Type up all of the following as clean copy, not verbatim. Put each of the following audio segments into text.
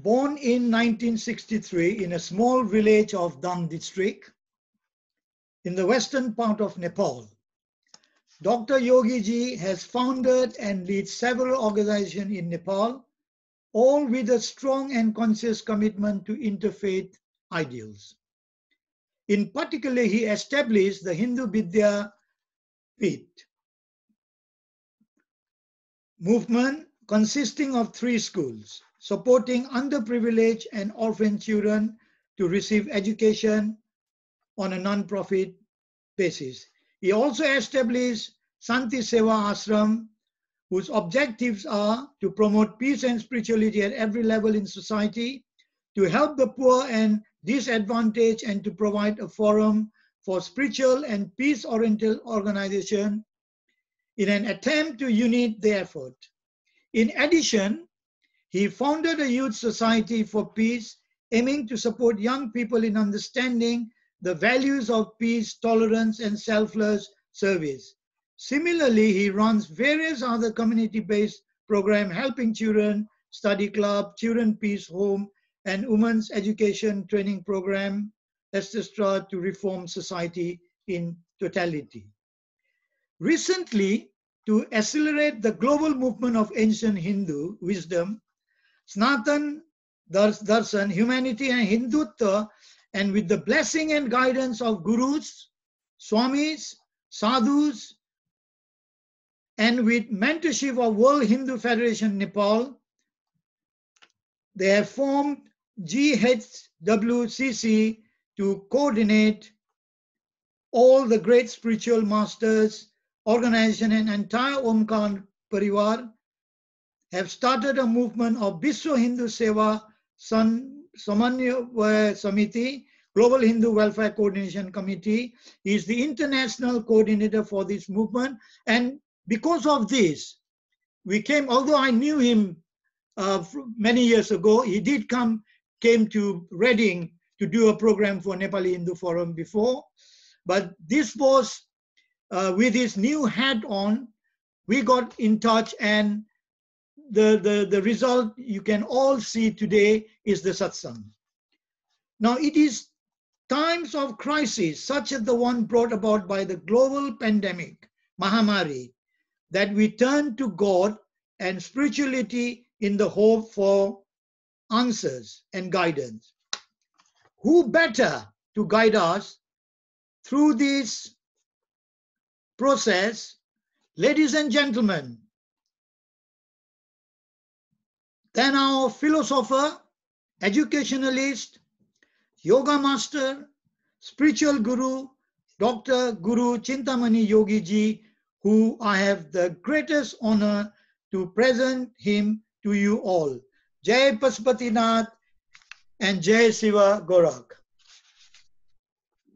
Born in 1963 in a small village of Dang district in the western part of Nepal, Dr. Yogi Ji has founded and leads several organizations in Nepal, all with a strong and conscious commitment to interfaith ideals. In particular, he established the Hindu Vidya Peeth movement consisting of 3 schools, supporting underprivileged and orphan children to receive education on a non-profit basis. He also established Santi Seva Ashram, whose objectives are to promote peace and spirituality at every level in society, to help the poor and disadvantaged, and to provide a forum for spiritual and peace-oriented organization in an attempt to unite the effort. In addition, he founded a youth society for peace, aiming to support young people in understanding the values of peace, tolerance, and selfless service. Similarly, he runs various other community-based programs helping children, study club, children peace home, and women's education training program, etc., to reform society in totality. Recently, to accelerate the global movement of ancient Hindu wisdom, Sanatan Darshan, humanity and Hindutva, and with the blessing and guidance of gurus, swamis, sadhus, and with mentorship of World Hindu Federation Nepal, they have formed GHWCC to coordinate all the great spiritual masters, organization, and entire Omkar Parivar have started a movement of Biswa Hindu Seva Samanyaya Samiti, Global Hindu Welfare Coordination Committee. He is the international coordinator for this movement. And because of this, we came, although I knew him many years ago, he did came to Reading to do a program for Nepali Hindu Forum before. But this was, with his new hat on, we got in touch, and the result you can all see today is the satsang. Now, it is times of crisis, such as the one brought about by the global pandemic, Mahamari, that we turn to God and spirituality in the hope for answers and guidance. Who better to guide us through this process, ladies and gentlemen, than our philosopher, educationalist, yoga master, spiritual guru, Dr. Guru Chintamani Yogi Ji, who I have the greatest honor to present him to you all. Jai Pasupatinath and Jai Shiva Gorak.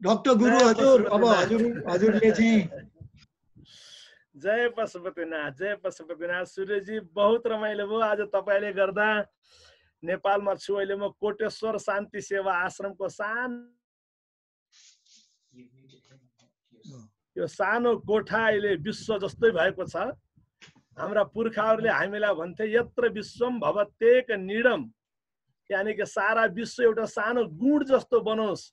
Dr. Guru Hazur, Hazurले चाहिँ जय पशुपतिनाथ, जय पशुपतिनाथ। सूर्यजी बहुत रमाइलो भयो आज तपाईले गर्दा। नेपालमा छु अहिले म कोटेश्वर शान्ति सेवा आश्रमको यो सानो कोठा अहिले विश्व जस्तै भएको छ। हाम्रा पुर्खाहरूले हामीलाई भन्थे यत्र विश्वम भवत्येक नीडम, यानी कि सारा विश्व एउटा सानो गुण जस्तो बनोस्।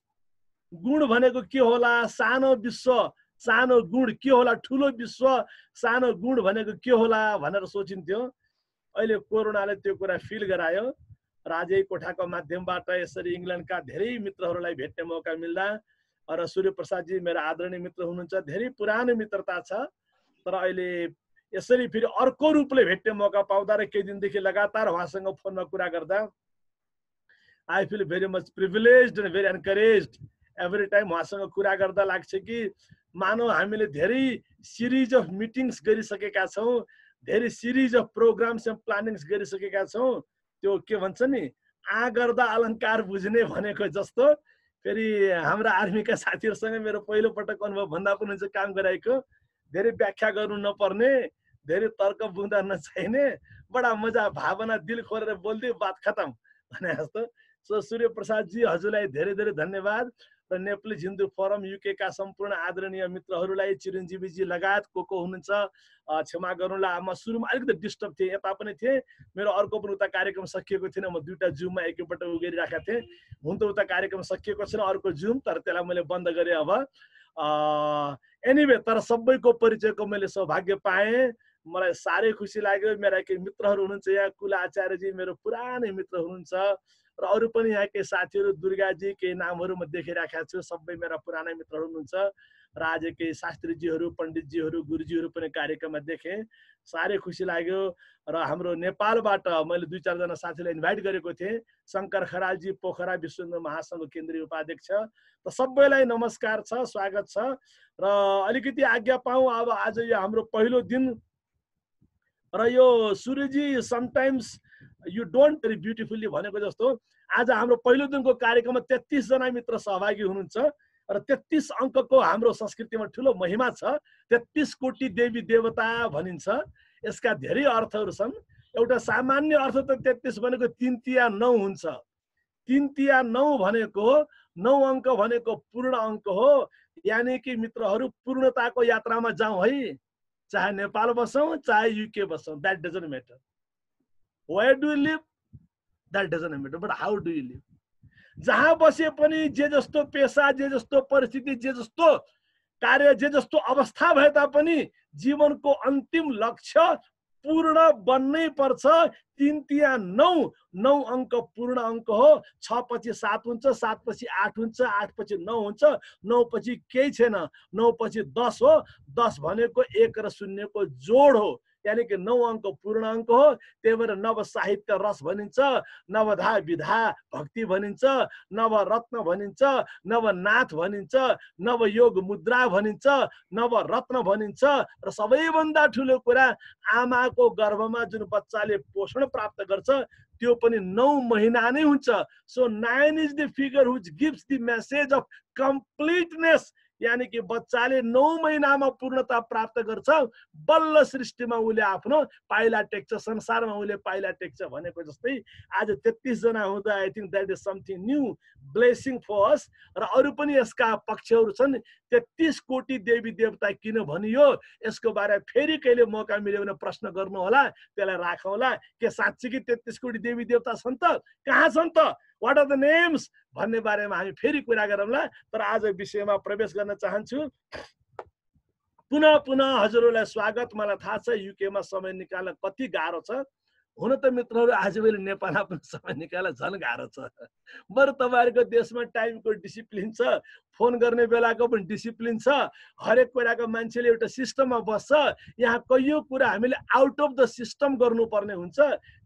गुण भनेको के होला? सानो विश्व, सानो गुण के होला? ठुलो विश्व, सानो गुण भनेको के होला भनेर सोचिन्थ्यो। अहिले कोरोनाले त्यो कुरा फिल गरायो र आज यही कोठाको माध्यमबाट यसरी इङ्ल्यान्डका धेरै मित्रहरूलाई भेट्ने मौका मिल्दा, र सूर्य प्रसाद जी मेरो आदरणीय मित्र हुनुहुन्छ, धेरै पुरानो मित्रता छ, तर अहिले यसरी फेरि अर्को रूपले भेट्ने मौका पाउँदा र केही दिनदेखि लगातार उहाँसँग फोनमा कुरा गर्दा I feel very much privileged and very encouraged. Every time उहाँसँग कुरा गर्दा लाग्छ कि मानव हामीले धेरै सिरिज अफ मिटिङ्स गरिसकेका छौँ, धेरै सिरिज अफ प्रोग्राम्स एन्ड प्लानिङ्स गरिसकेका छौँ। त्यो के भन्छ नि, आ गर्दा अलङ्कार बुझ्ने भनेको जस्तो फेरि हाम्रा आर्मीका साथीहरूसँग मेरो पहिलो पटक अनुभव भन्दा पनि चाहिँ काम गराएको, धेरै व्याख्या गर्नु नपर्ने, धेरै तर्क बुझ्दा नचाहिने, बडा मजा, भावना दिल खोलेर बोल्दै बात खतम भने जस्तो। सो सूर्य प्रसाद जी हजुरलाई धेरै धेरै धन्यवाद। र र नेपाली हिन्दू फोरम युके का सम्पूर्ण आदरणीय मित्रहरूलाई, चिरञ्जीवीजी लगायत को हुनुहुन्छ क्षमा गर्नुला। म सुरुमा अलिकति डिस्टर्ब थिएँ, यता पनि थिएँ, मेरो अर्को पनि उता कार्यक्रम सकिएको थिएन, म दुईटा जुममा एकैपल्ट उगेरिरहेका थिएँ। हुन त उता कार्यक्रम सकिएको छैन, अर्को जुम, तर त्यसलाई मैले बन्द गरेँ अब। एनिवे, तर सबैको परिचयको मैले सौभाग्य पाएँ, मलाई साह्रै खुसी लाग्यो। मेरा केही मित्रहरू हुनुहुन्छ यहाँ, कुल आचार्यजी मेरो पुरानै मित्र हुनुहुन्छ, र अरू पनि यहाँ केही साथीहरू, दुर्गाजी, केही नामहरू म देखिरहेको छु, सबै मेरा पुरानै मित्रहरू हुनुहुन्छ। र आज केही शास्त्रीजीहरू, पण्डितजीहरू, गुरुजीहरू पनि कार्यक्रममा देखेँ, साह्रै खुसी लाग्यो। र हाम्रो नेपालबाट मैले 2-4 जना साथीलाई इन्भाइट गरेको थिएँ, शङ्कर खरालजी, पोखरा विश्व हिन्दू महासङ्घको केन्द्रीय उपाध्यक्ष। त सबैलाई नमस्कार छ, स्वागत छ। र अलिकति आज्ञा पाऊँ, अब आज यो हाम्रो पहिलो दिन, र यो सूर्यजी sometimes you don't very beautifully भनेको जस्तो आज हाम्रो पहिलो दिनको कार्यक्रममा 33 जना मित्र सहभागी हुनुहुन्छ, र 33 अङ्कको हाम्रो संस्कृतिमा ठुलो महिमा छ। 33 कोटी देवी देवता भनिन्छ, यसका धेरै अर्थहरू छन्। एउटा सामान्य अर्थ त 33 भनेको 3 तिया 9 हुन्छ। 3 तिया 9 भनेको 9 अङ्क भनेको पूर्ण अङ्क हो। यानी कि मित्रहरू, पूर्णताको यात्रामा जाउँ है, चाहे नेपाल बसौँ, चाहे युके बसौँ, that doesn't matter. Where do you live, that doesn't matter, but how do you live. जहाँ बसे पनि, जे जस्तो पेसा, जे जस्तो परिस्थिति, जे जस्तो कार्य, जे जस्तो अवस्था भए तापनि जीवनको अन्तिम लक्ष्य पूर्ण बन्नै पर्छ। 3 तिया 9, 9 अङ्क पूर्ण अङ्क हो। 6 पछि 7 हुन्छ, 7 पछि 8 हुन्छ, 8 पछि 9 हुन्छ, 9 पछि केही छैन, 9 पछि 10 हो। 10 भनेको 1 र 0 को जोड हो, यानी कि 9 अङ्क पूर्ण अङ्क हो। त्यही भएर नव साहित्य रस भनिन्छ, नवधा विधा भक्ति भनिन्छ, नवरत्न भनिन्छ, नवनाथ भनिन्छ, नवयोग मुद्रा भनिन्छ, नवरत्न भनिन्छ। र सबैभन्दा ठुलो कुरा, आमाको गर्भमा जुन बच्चाले पोषण प्राप्त गर्छ त्यो पनि 9 महिना नै हुन्छ। So 9 is the figure which gives the message of कम्प्लिटनेस, यानी कि बच्चाले 9 महिनामा पूर्णता प्राप्त गर्छ, बल्ल सृष्टिमा उसले आफ्नो पाइला टेक्छ, संसारमा उसले पाइला टेक्छ भनेको जस्तै आज 33 जना हुँदा I think that is something new blessing for us. र अरू पनि यसका पक्षहरू छन्। 33 कोटी देवी देवता किन भनियो, यसको बारे फेरि कहिले मौका मिल्यो भने प्रश्न गर्नु होला, त्यसलाई राखौँला। के साँच्चै 33 कोटी देवी देवता छन् त? कहाँ छन् त? व्हाट आर द नेम्स भन्ने बारेमा हामी फेरि कुरा गरौँला। तर आज विषयमा प्रवेश गर्न चाहन्छु। पुनः हजुरहरूलाई स्वागत। मलाई थाहा छ युकेमा समय निकाल्न कति गाह्रो छ। हुन त मित्रहरू, आज मैले नेपालमा पनि समय निकाल्न झन् गाह्रो छ। बरु तपाईँहरूको देशमा टाइमको डिसिप्लिन छ, फोन गर्ने बेलाको पनि डिसिप्लिन छ, हरेक कुराको मान्छेले एउटा सिस्टममा बस्छ। यहाँ कैयौँ कुरा हामीले आउट अफ द सिस्टम गर्नुपर्ने हुन्छ,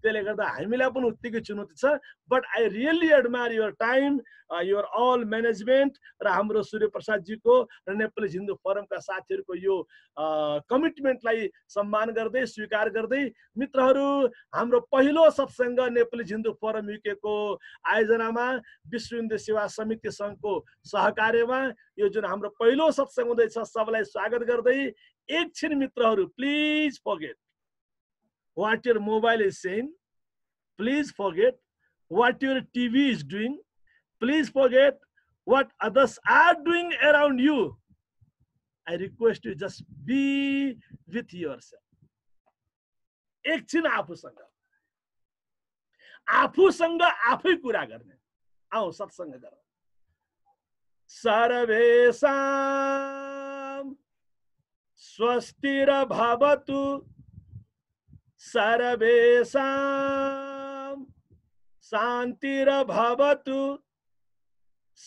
त्यसले गर्दा हामीलाई पनि उत्तिकै चुनौती छ। But I really admire your time, your all management, र हाम्रो सूर्य प्रसादजीको र नेपाली हिन्दू फोरमका साथीहरूको यो कमिटमेन्टलाई सम्मान गर्दै, स्वीकार गर्दै, मित्रहरू, हाम्रो पहिलो सत्सङ्ग नेपाली हिन्दू फोरम युकेको आयोजनामा विश्व हिन्दू सेवा समिति सङ्घको सहकार्यमा यो जुन हाम्रो पहिलो सत्सङ्ग हुँदैछ, सबलाई स्वागत गर्दै एकछिन मित्रहरू, please forget what your mobile is saying, please forget what your TV is doing, please forget what others are doing around you. I request you just be with yourself. एकछिन आफूसँग आफै कुरा गर्ने। आओ सत्सङ्ग गरौँ। सर्वेषां स्वस्तिर्भवतु, सर्वेषां शान्तिर्भवतु,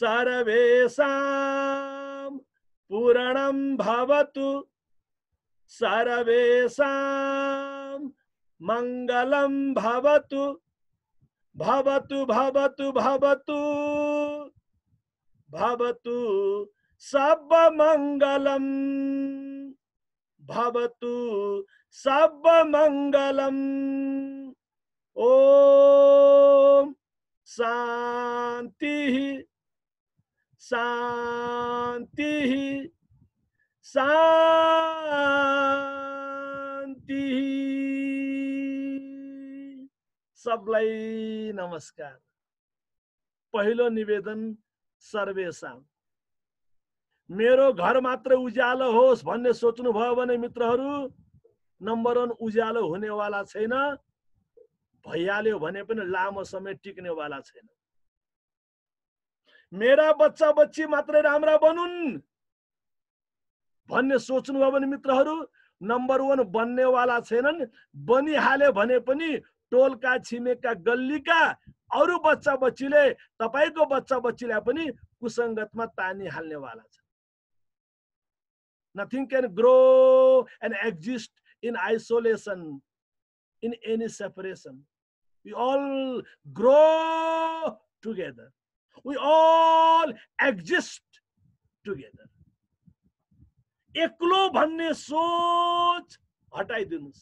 सर्वेषां पूर्णं भवतु, सर्वेषां मङ्गलं भवतु, भवतु भवतु भवतु भवतु सर्वमङ्गलं, भवतु सर्वमङ्गलं। ओम शान्तिः शान्तिः शान्तिः। सबलाई नमस्कार। पहिलो निवेदन सर्वेषां, मेरो घर मात्र उज्यालो होस् भन्ने सोच्नु भयो भने मित्रहरू, नम्बर 1 उज्यालो हुनेवाला छैन, भइहाल्यो भने पनि लामो समय टिक्नेवाला छैन। मेरा बच्चा बच्ची मात्रै राम्रा बनुन् भन्ने सोच्नु भयो भने मित्रहरू, नम्बर 1 बन्नेवाला छैनन्। बनिहाल्यो भने पनि टोलका छिमेकका गल्लीका अरू बच्चा बच्चीले तपाईको बच्चा बच्चीलाई पनि कुसंगतमा तानिहाल्नेवाला छ। Nothing can grow and exist in isolation, in any separation. We all grow together. We all exist together. एक्लो भन्ने सोच हटाइदिनुस्।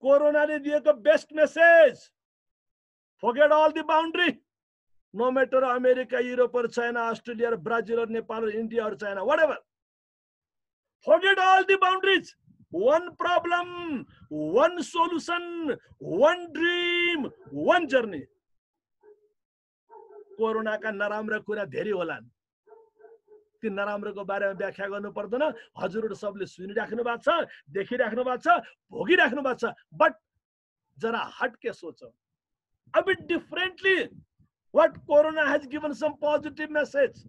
कोरोनाले दिएको best message, forget all the boundary. No matter America, Europe or China, Australia or Brazil or Nepal or India or China, whatever. Forget all the boundaries. One problem, one solution, one dream, one journey. Corona का नराम्रो कुरा धेरै होलान्। ती नराम्रोको बारेमा व्याख्या गर्नु पर्दैन। हजुरहरु सबले सुनिराख्नु भएको छ, देखिराख्नु भएको छ, भोगिराख्नु भएको छ। बट जरा हटके सोचौं, a bit differently. What Corona has given some positive message.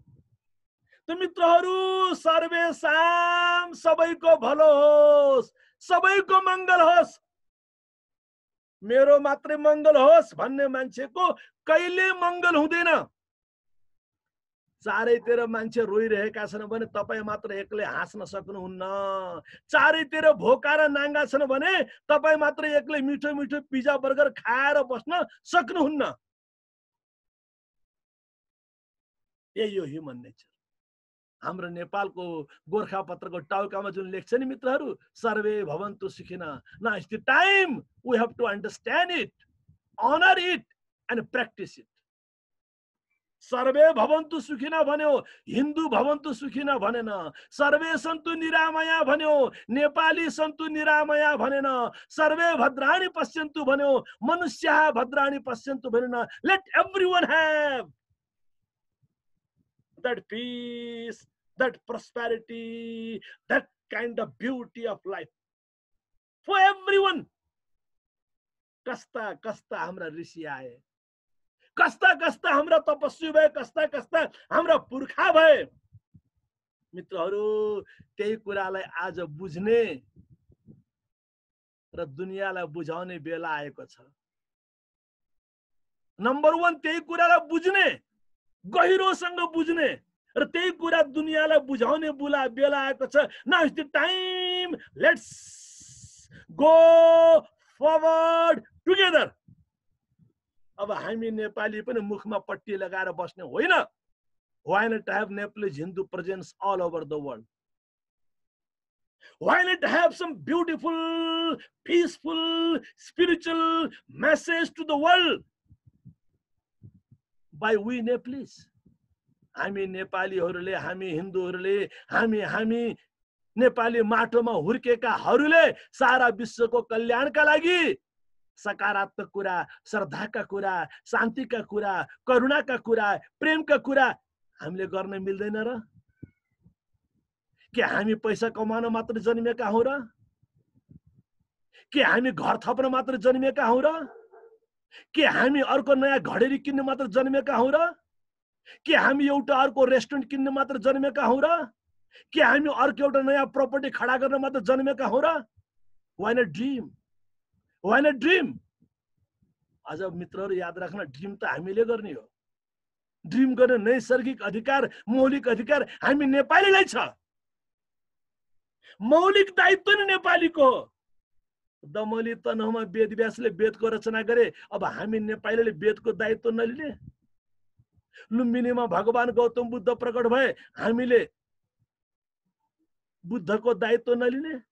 तो मित्रहरू, सर्वेसाम सबैको भलो होस्, सबैको मंगल होस्, मेरो मात्रै मंगल होस् भन्ने मान्छेको कहिले मंगल हुँदैन। चारैतिर मान्छे रोइरहेका छन् भने तपाई मात्र एक्लै हाँस्न सक्नुहुन्न। चारैतिर भोका र नाङ्गा छन् भने तपाई मात्र एक्लै मिठो मिठो पिज्जा बर्गर खाएर बस्न सक्नुहुन्न। यही हो ह्युमन नेचर। हाम्रो नेपालको गोरखापत्रको टाउकामा जुन लेख्छ नि मित्रहरू, सर्वे भवन्तु सुखिनः, now is the time we have to understand it, honor it and practice it. Survey भवन्तु सुखिनः भन्यो, हिन्दू भवन्तु सुखिनः भनेन। सर्वे सन्तु निरामया भन्यो, नेपाली सन्तु निरामया भनेन। सर्वे भद्राणि पश्यन्तु भन्यो, मनुष्यः भद्राणि पश्यन्तु भनेन। Let everyone have that peace, that prosperity, that kind of beauty of life for everyone. कस्ता कस्ता हाम्रा ऋषि आए, कस्ता कस्ता हाम्रा तपस्वी भए, कस्ता कस्ता हाम्रा पुर्खा भए। मित्रहरू, त्यही कुरालाई आज बुझ्ने र दुनियाँलाई बुझाउने बेला आएको छ। नम्बर 1 त्यही कुरालाई बुझ्ने, गहिरोसँग बुझ्ने र त्यही कुरा दुनियाँलाई बुझाउने बेला आएको छ। Now is the time, let's go forward together. अब हामी नेपाली पनि मुखमा पट्टी लगाएर बस्ने होइन। Why not have Nepalese Hindu presence all over the world? Why not have some beautiful, peaceful, spiritual message to the world by we Nepalese? हामी नेपालीहरूले, हामी हिन्दूहरूले, हामी नेपाली माटोमा हुर्केकाहरूले सारा विश्वको कल्याणका लागि सकारात्मक कुरा, श्रद्धाका कुरा, शान्तिका कुरा, करुणाका कुरा, प्रेमका कुरा हामीले गर्न मिल्दैन र? के हामी पैसा कमाउन मात्र जन्मेका हौ र? के हामी घर थप्न मात्र जन्मेका हौ र? के हामी अर्को नयाँ घडेरी किन्न मात्र जन्मेका हौ र? के हामी एउटा अर्को रेस्टुरेन्ट किन्न मात्र जन्मेका हौ र? के हामी अर्को एउटा नयाँ प्रपर्टी खडा गर्न मात्र जन्मेका हौ र? Why not dream? Why not dream? आज मित्रहरू याद राख्न, ड्रिम त हामीले गर्ने हो। ड्रिम गर्ने नैसर्गिक अधिकार, मौलिक अधिकार हामी नेपालीलाई छ। मौलिक दायित्व नै नेपालीको हो। दमली तनहुमा वेद व्यासले वेदको रचना गरे, अब हामी नेपालीले वेदको दायित्व नलिने? लुम्बिनीमा भगवान गौतम बुद्ध प्रकट भए, हामीले बुद्धको दायित्व नलिने?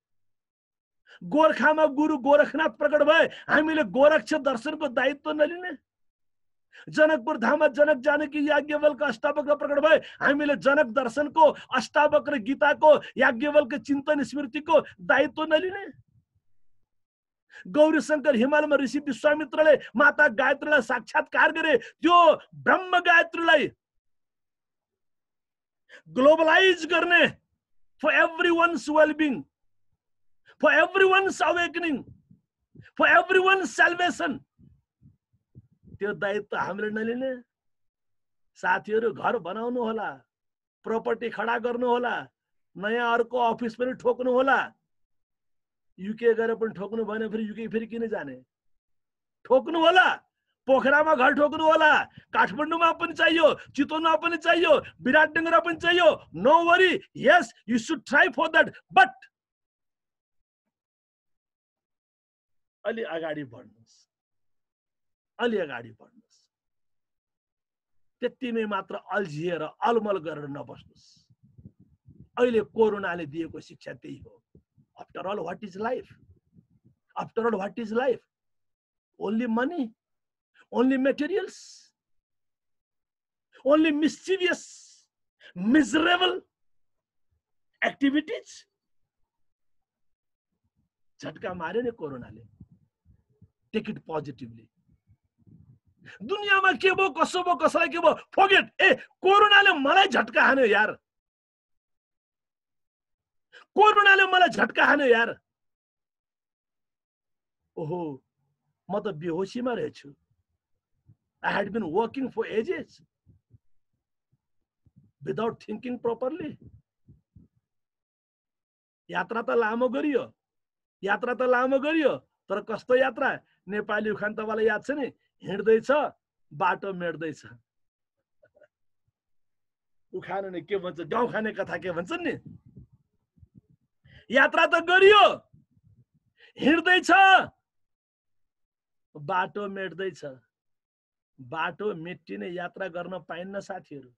गोरखामा गुरु गोरखनाथ प्रकट भए, हामीले गोरक्ष दर्शनको दायित्व नलिने? जनकपुर धाममा जनक जानकी याज्ञवल्क अष्टावक्र प्रकट भए, हामीले जनक दर्शनको, अष्टावक्र गीताको, याज्ञवल्क चिन्तन स्मृतिको दायित्व नलिने? गौरी शंकर हिमालयमा ऋषि विश्वामित्रले माता गायत्रीलाई साक्षात्कार गरे, त्यो ब्रह्म गायत्रीलाई ग्लोबलाइज गर्ने, for everyone's well-being, for everyone's awakening, for everyone's salvation. त्यो दायित्व हामीले नलिने? साथीहरू घर बनाउनु होला, प्रपर्टी खडा गर्नु होला, नयाँ अर्को अफिस पनि ठोक्नु होला। युके गएर पनि ठोक्नु भएन फेरि युके फेरि किन जाने? ठोक्नु होला, पोखरामा घर ठोक्नु होला, काठमाडौँमा पनि चाहियो, चितवनमा पनि चाहियो, विराटनगरमा पनि चाहियो। No worry, yes you should try for that, but अलि अगाडि बढ्नुस्, अलि अगाडि बढ्नुस्। त्यतिमै मात्र अल्झिएर अलमल गरेर नबस्नुस्। अहिले कोरोनाले दिएको शिक्षा त्यही हो। After all what is life? After all what is life? Only money? Only materials? Only mischievous, miserable activities? झटका मार्यो नि कोरोनाले। Take it positively. दुनियाँमा के भयो, कसो भयो, कसलाई के भयो, फॉरगेट। ए कोरोनाले मलाई झटका हान्यो यार, कोरोनाले मलाई झटका हान्यो यार। ओहो, म त बेहोसीमा रहेछु। I had been working for ages without thinking properly. यात्रा त लामो गरियो, यात्रा त लामो गरियो, तर कस्तो यात्रा? नेपाली उखान तपाईलाई याद छ नि, हिँड्दैछ बाटो मेट्दैछ। उखान नि के भन्छ, गाउँ खाने कथा के भन्छन् नि। यात्रा त गरियो, हिँड्दैछ बाटो मेट्दैछ। बाटो मेटिने यात्रा गर्न पाइन्न साथीहरू।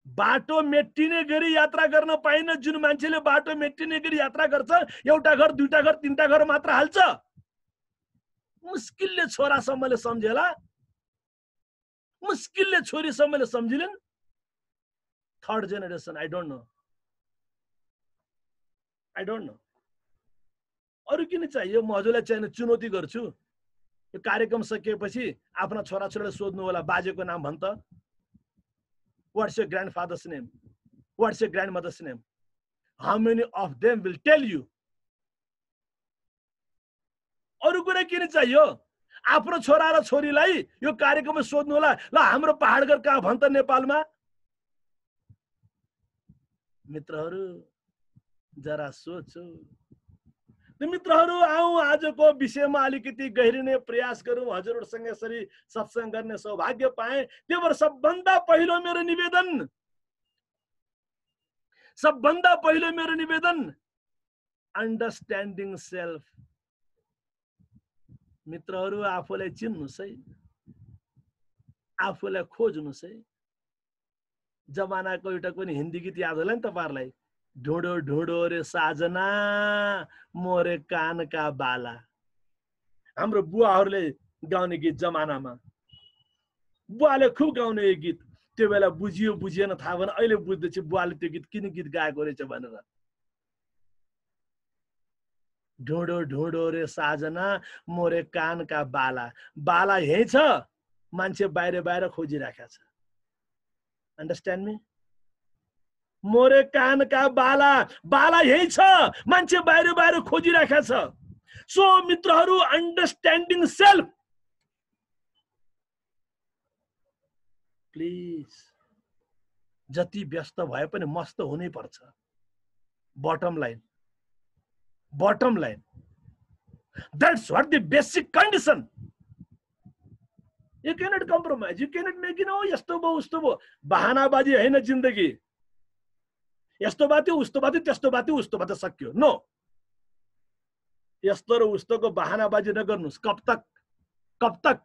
बाटो मेटिने गरी यात्रा गर्न पाइन्न। जुन मान्छेले बाटो मेटिने गरी यात्रा गर्छ, एउटा घर, दुईटा घर, तीनटा घर मात्र हाल्छ। मुस्किलले छोरासम्मले सम्झेला, मुस्किलले छोरीसम्मले सम्झिलेन्। Third generation, I don't know, I don't know. अरु किन चाहियो? म हजुरलाई चाहिँ चुनौती गर्छु। यो कार्यक्रम सकिएपछि आफ्ना छोराछोरीलाई सोध्नु होला, बाजेको नाम भन् त। What's your grandfather's name? What's your grandmother's name? How many of them will tell you? अरु कुरा किन चाहियो? आफ्नो छोरा र छोरीलाई यो कार्यक्रममा सोध्नु होला, ल हाम्रो पहाडघर कहाँ भन् त नेपालमा? मित्रहरू जरा सोचो। मित्रहरू आऊ आजको विषयमा अलिकति गहिरिने प्रयास गरौँ। हजुरहरूसँग यसरी सत्संग गर्ने सौभाग्य पाए। त्यही भएर सबभन्दा पहिलो मेरो निवेदन, सबभन्दा पहिलो मेरो निवेदन, अन्डरस्ट्यान्डिङ सेल्फ। मित्रहरू आफूलाई चिन्नुस् है, आफूलाई खोज्नुस् है। जमानाको एउटा कुनै हिन्दी गीत याद होला नि तपाईहरुलाई? ढुँडो ढुँडो रे साजना मोरे कानका बाला। हाम्रो बुवाहरूले गाउने गीत जमानामा, बुवाले खुब गाउने यो गीत। त्यो बेला बुझियो बुझिएन थाहा भएन, अहिले बुझ्दैछु बुवाले त्यो गीत किन गीत गाएको रहेछ भनेर। ढुँडो ढुँडो रे साजना मोरे कानका बाला। बाला यही छ, मान्छे बाहिर बाहिर खोजिराखेको छ। Understand me? मोरे कानका बाला, बाला यही छ, मान्छे बाहिर बाहिर खोजिराखेको छ। सो मित्रहरू, अन्डरस्ट्यान्डिङ सेल्फ। प्लिज, जति व्यस्त भए पनि मस्त हुनै पर्छ। Bottom line, bottom line, that's what the basic condition. You cannot compromise, you cannot make it, oh yasto bho usto bho, bahanabaji haina jindagi, yasto bati usto bati testo bati usto bati sakyo. No, yasto ro usto ko bahanabaji na garnus. Kab tak,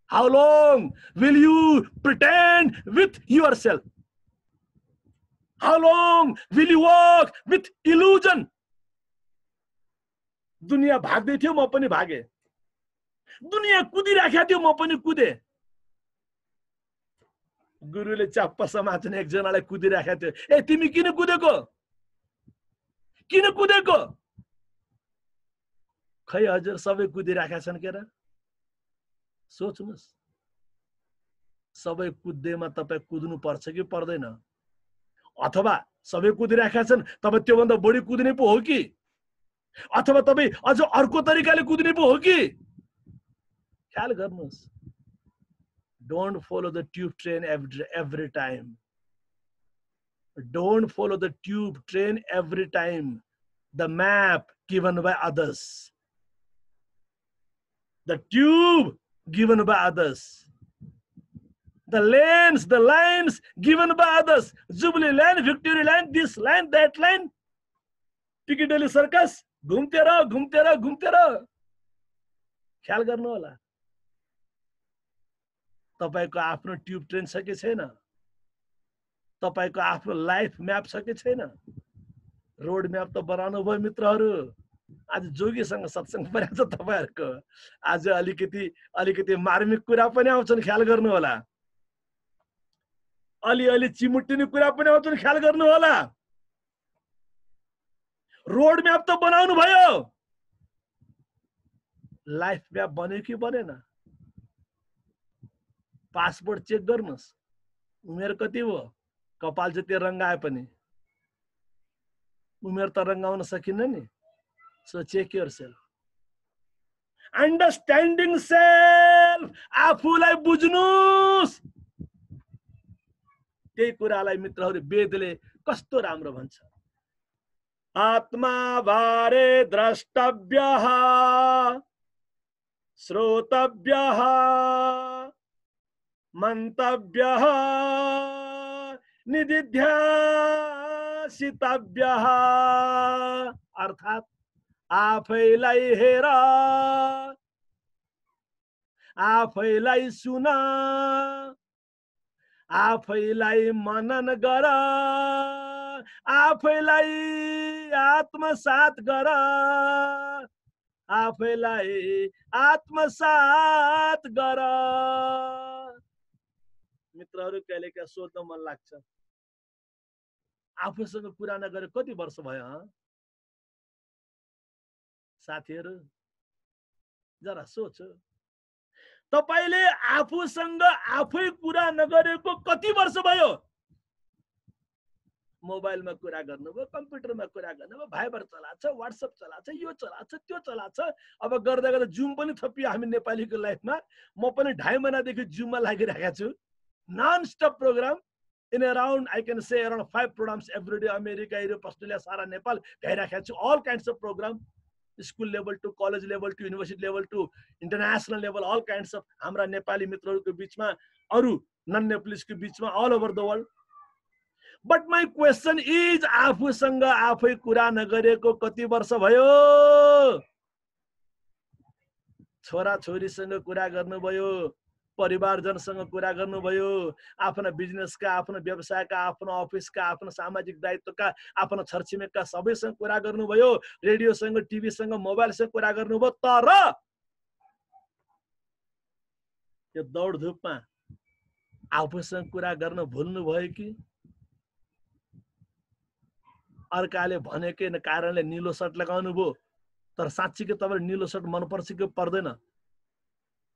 how long will you pretend with yourself? How long will you walk with illusion? दुनिया भाग्दै थियो, म पनि भागे। दुनिया कुदिराखेको थियो, म पनि कुदे। गुरुले चाप्प समात्ने एकजनालाई कुदिराखेको थियो। ए तिमी किन कुदेको? किन कुदेको? खै हजुर सबै कुदिराखेका छन् के र? सोच्नुस्, सबै कुद्दैमा तपाईँ कुद्नु पर्छ कि पर्दैन? अथवा सबै कुदिरहेका छन्, तपाईँ त्योभन्दा बढी कुद्ने पो हो कि? अथवा तपाईँ अझ अर्को तरिकाले कुद्ने पो हो कि? ख्याल गर्नुहोस्. Don't follow the tube train every time. Don't follow the tube train every time. The map given by others. The tube given by others. The lines given by others. Jubilee line, Victory line, this line, that line. Piccadilly Circus. घुम्ते रह. ख्याल गर्नु होला. तपाईको आफ्नो tube train छ कि छैन? तपाईको आफ्नो लाइफ म्याप छ कि छैन? रोड म्याप त बनाउनु भयो मित्रहरू. आज जोगीसँग सत्संग परेछ तपाईहरुको. आज अलिकति मार्मिक कुरा पनि आउँछन्, ख्याल गर्नु होला. अलि चिमुटिने कुरा पनि आउँछन्, ख्याल गर्नु होला. रोड म्याप त बनाउनु भयो. लाइफ म्याप बन्यो कि बनेन? पासपोर्ट चेक गर्नुस्. उमेर कति हो? कपाल जति रंगाए पनि उमेर त रंगाउन सकिन्न नि. So check yourself. Understanding self. आफूलाई बुझ्नुस्. त्यही कुरालाई मित्रहरू वेदले कस्तो राम्रो भन्छ. आत्मा भारे द्रष्टव्यः श्रोतव्यः मन्तव्यः निदिध्यासितव्यः. अर्थात् आफैलाई हेर, आफैलाई सुन, आफैलाई मनन गर, आफैलाई आत्मसात गर, आफैलाई आत्मसात गर. मित्रहरू कहिले क्या सोध्न मन लाग्छ, आफूसँग कुरा नगरे कति वर्ष भयो? साथीहरू जरा सोच. तपाईले आफूसँग आफै कुरा नगरेको कति वर्ष भयो? मोबाइलमा कुरा गर्नुभयो, कम्प्युटरमा कुरा गर्नुभयो, भाइबर चलाछ, व्हाट्सएप चलाछ, यो चलाछ, त्यो चलाछ. अब गर्दा गर्दा जुम पनि थपियो हामी नेपालीको लाइफमा. म पनि 2.5 महिनादेखि जुममा लागिरहेको छु. Non stop program. In around, I can say around 5 programs every day. America, Europe, Australia, Sara, Nepal. All kinds of programs. School level to college level to university level to international level. All kinds of. Hamra Nepali mitrहरूको बीचमा, अरु non Nepalese को बीचमा, all over the world. But my question is, आफूसँग आफै कुरा नगरेको कति वर्ष भयो? छोरा छोरीसँग कुरा गर्नुभयो, परिवारजनसँग कुरा गर्नुभयो, आफ्नो बिजनेसका, आफ्नो व्यवसायका, आफ्नो अफिसका, आफ्नो सामाजिक दायित्वका, आफ्नो छरछिमेकका सबैसँग कुरा गर्नुभयो, रेडियोसँग, टिभीसँग, मोबाइलसँग कुरा गर्नुभयो. तर यो दौडधुपमा आफूसँग कुरा गर्न भुल्नु भयो कि? अर्काले भनेकै कारणले नीलो सर्ट लगाउनु भयो, तर साँच्चीकै तपाईलाई नीलो सर्ट मन पर्छ कि पर्दैन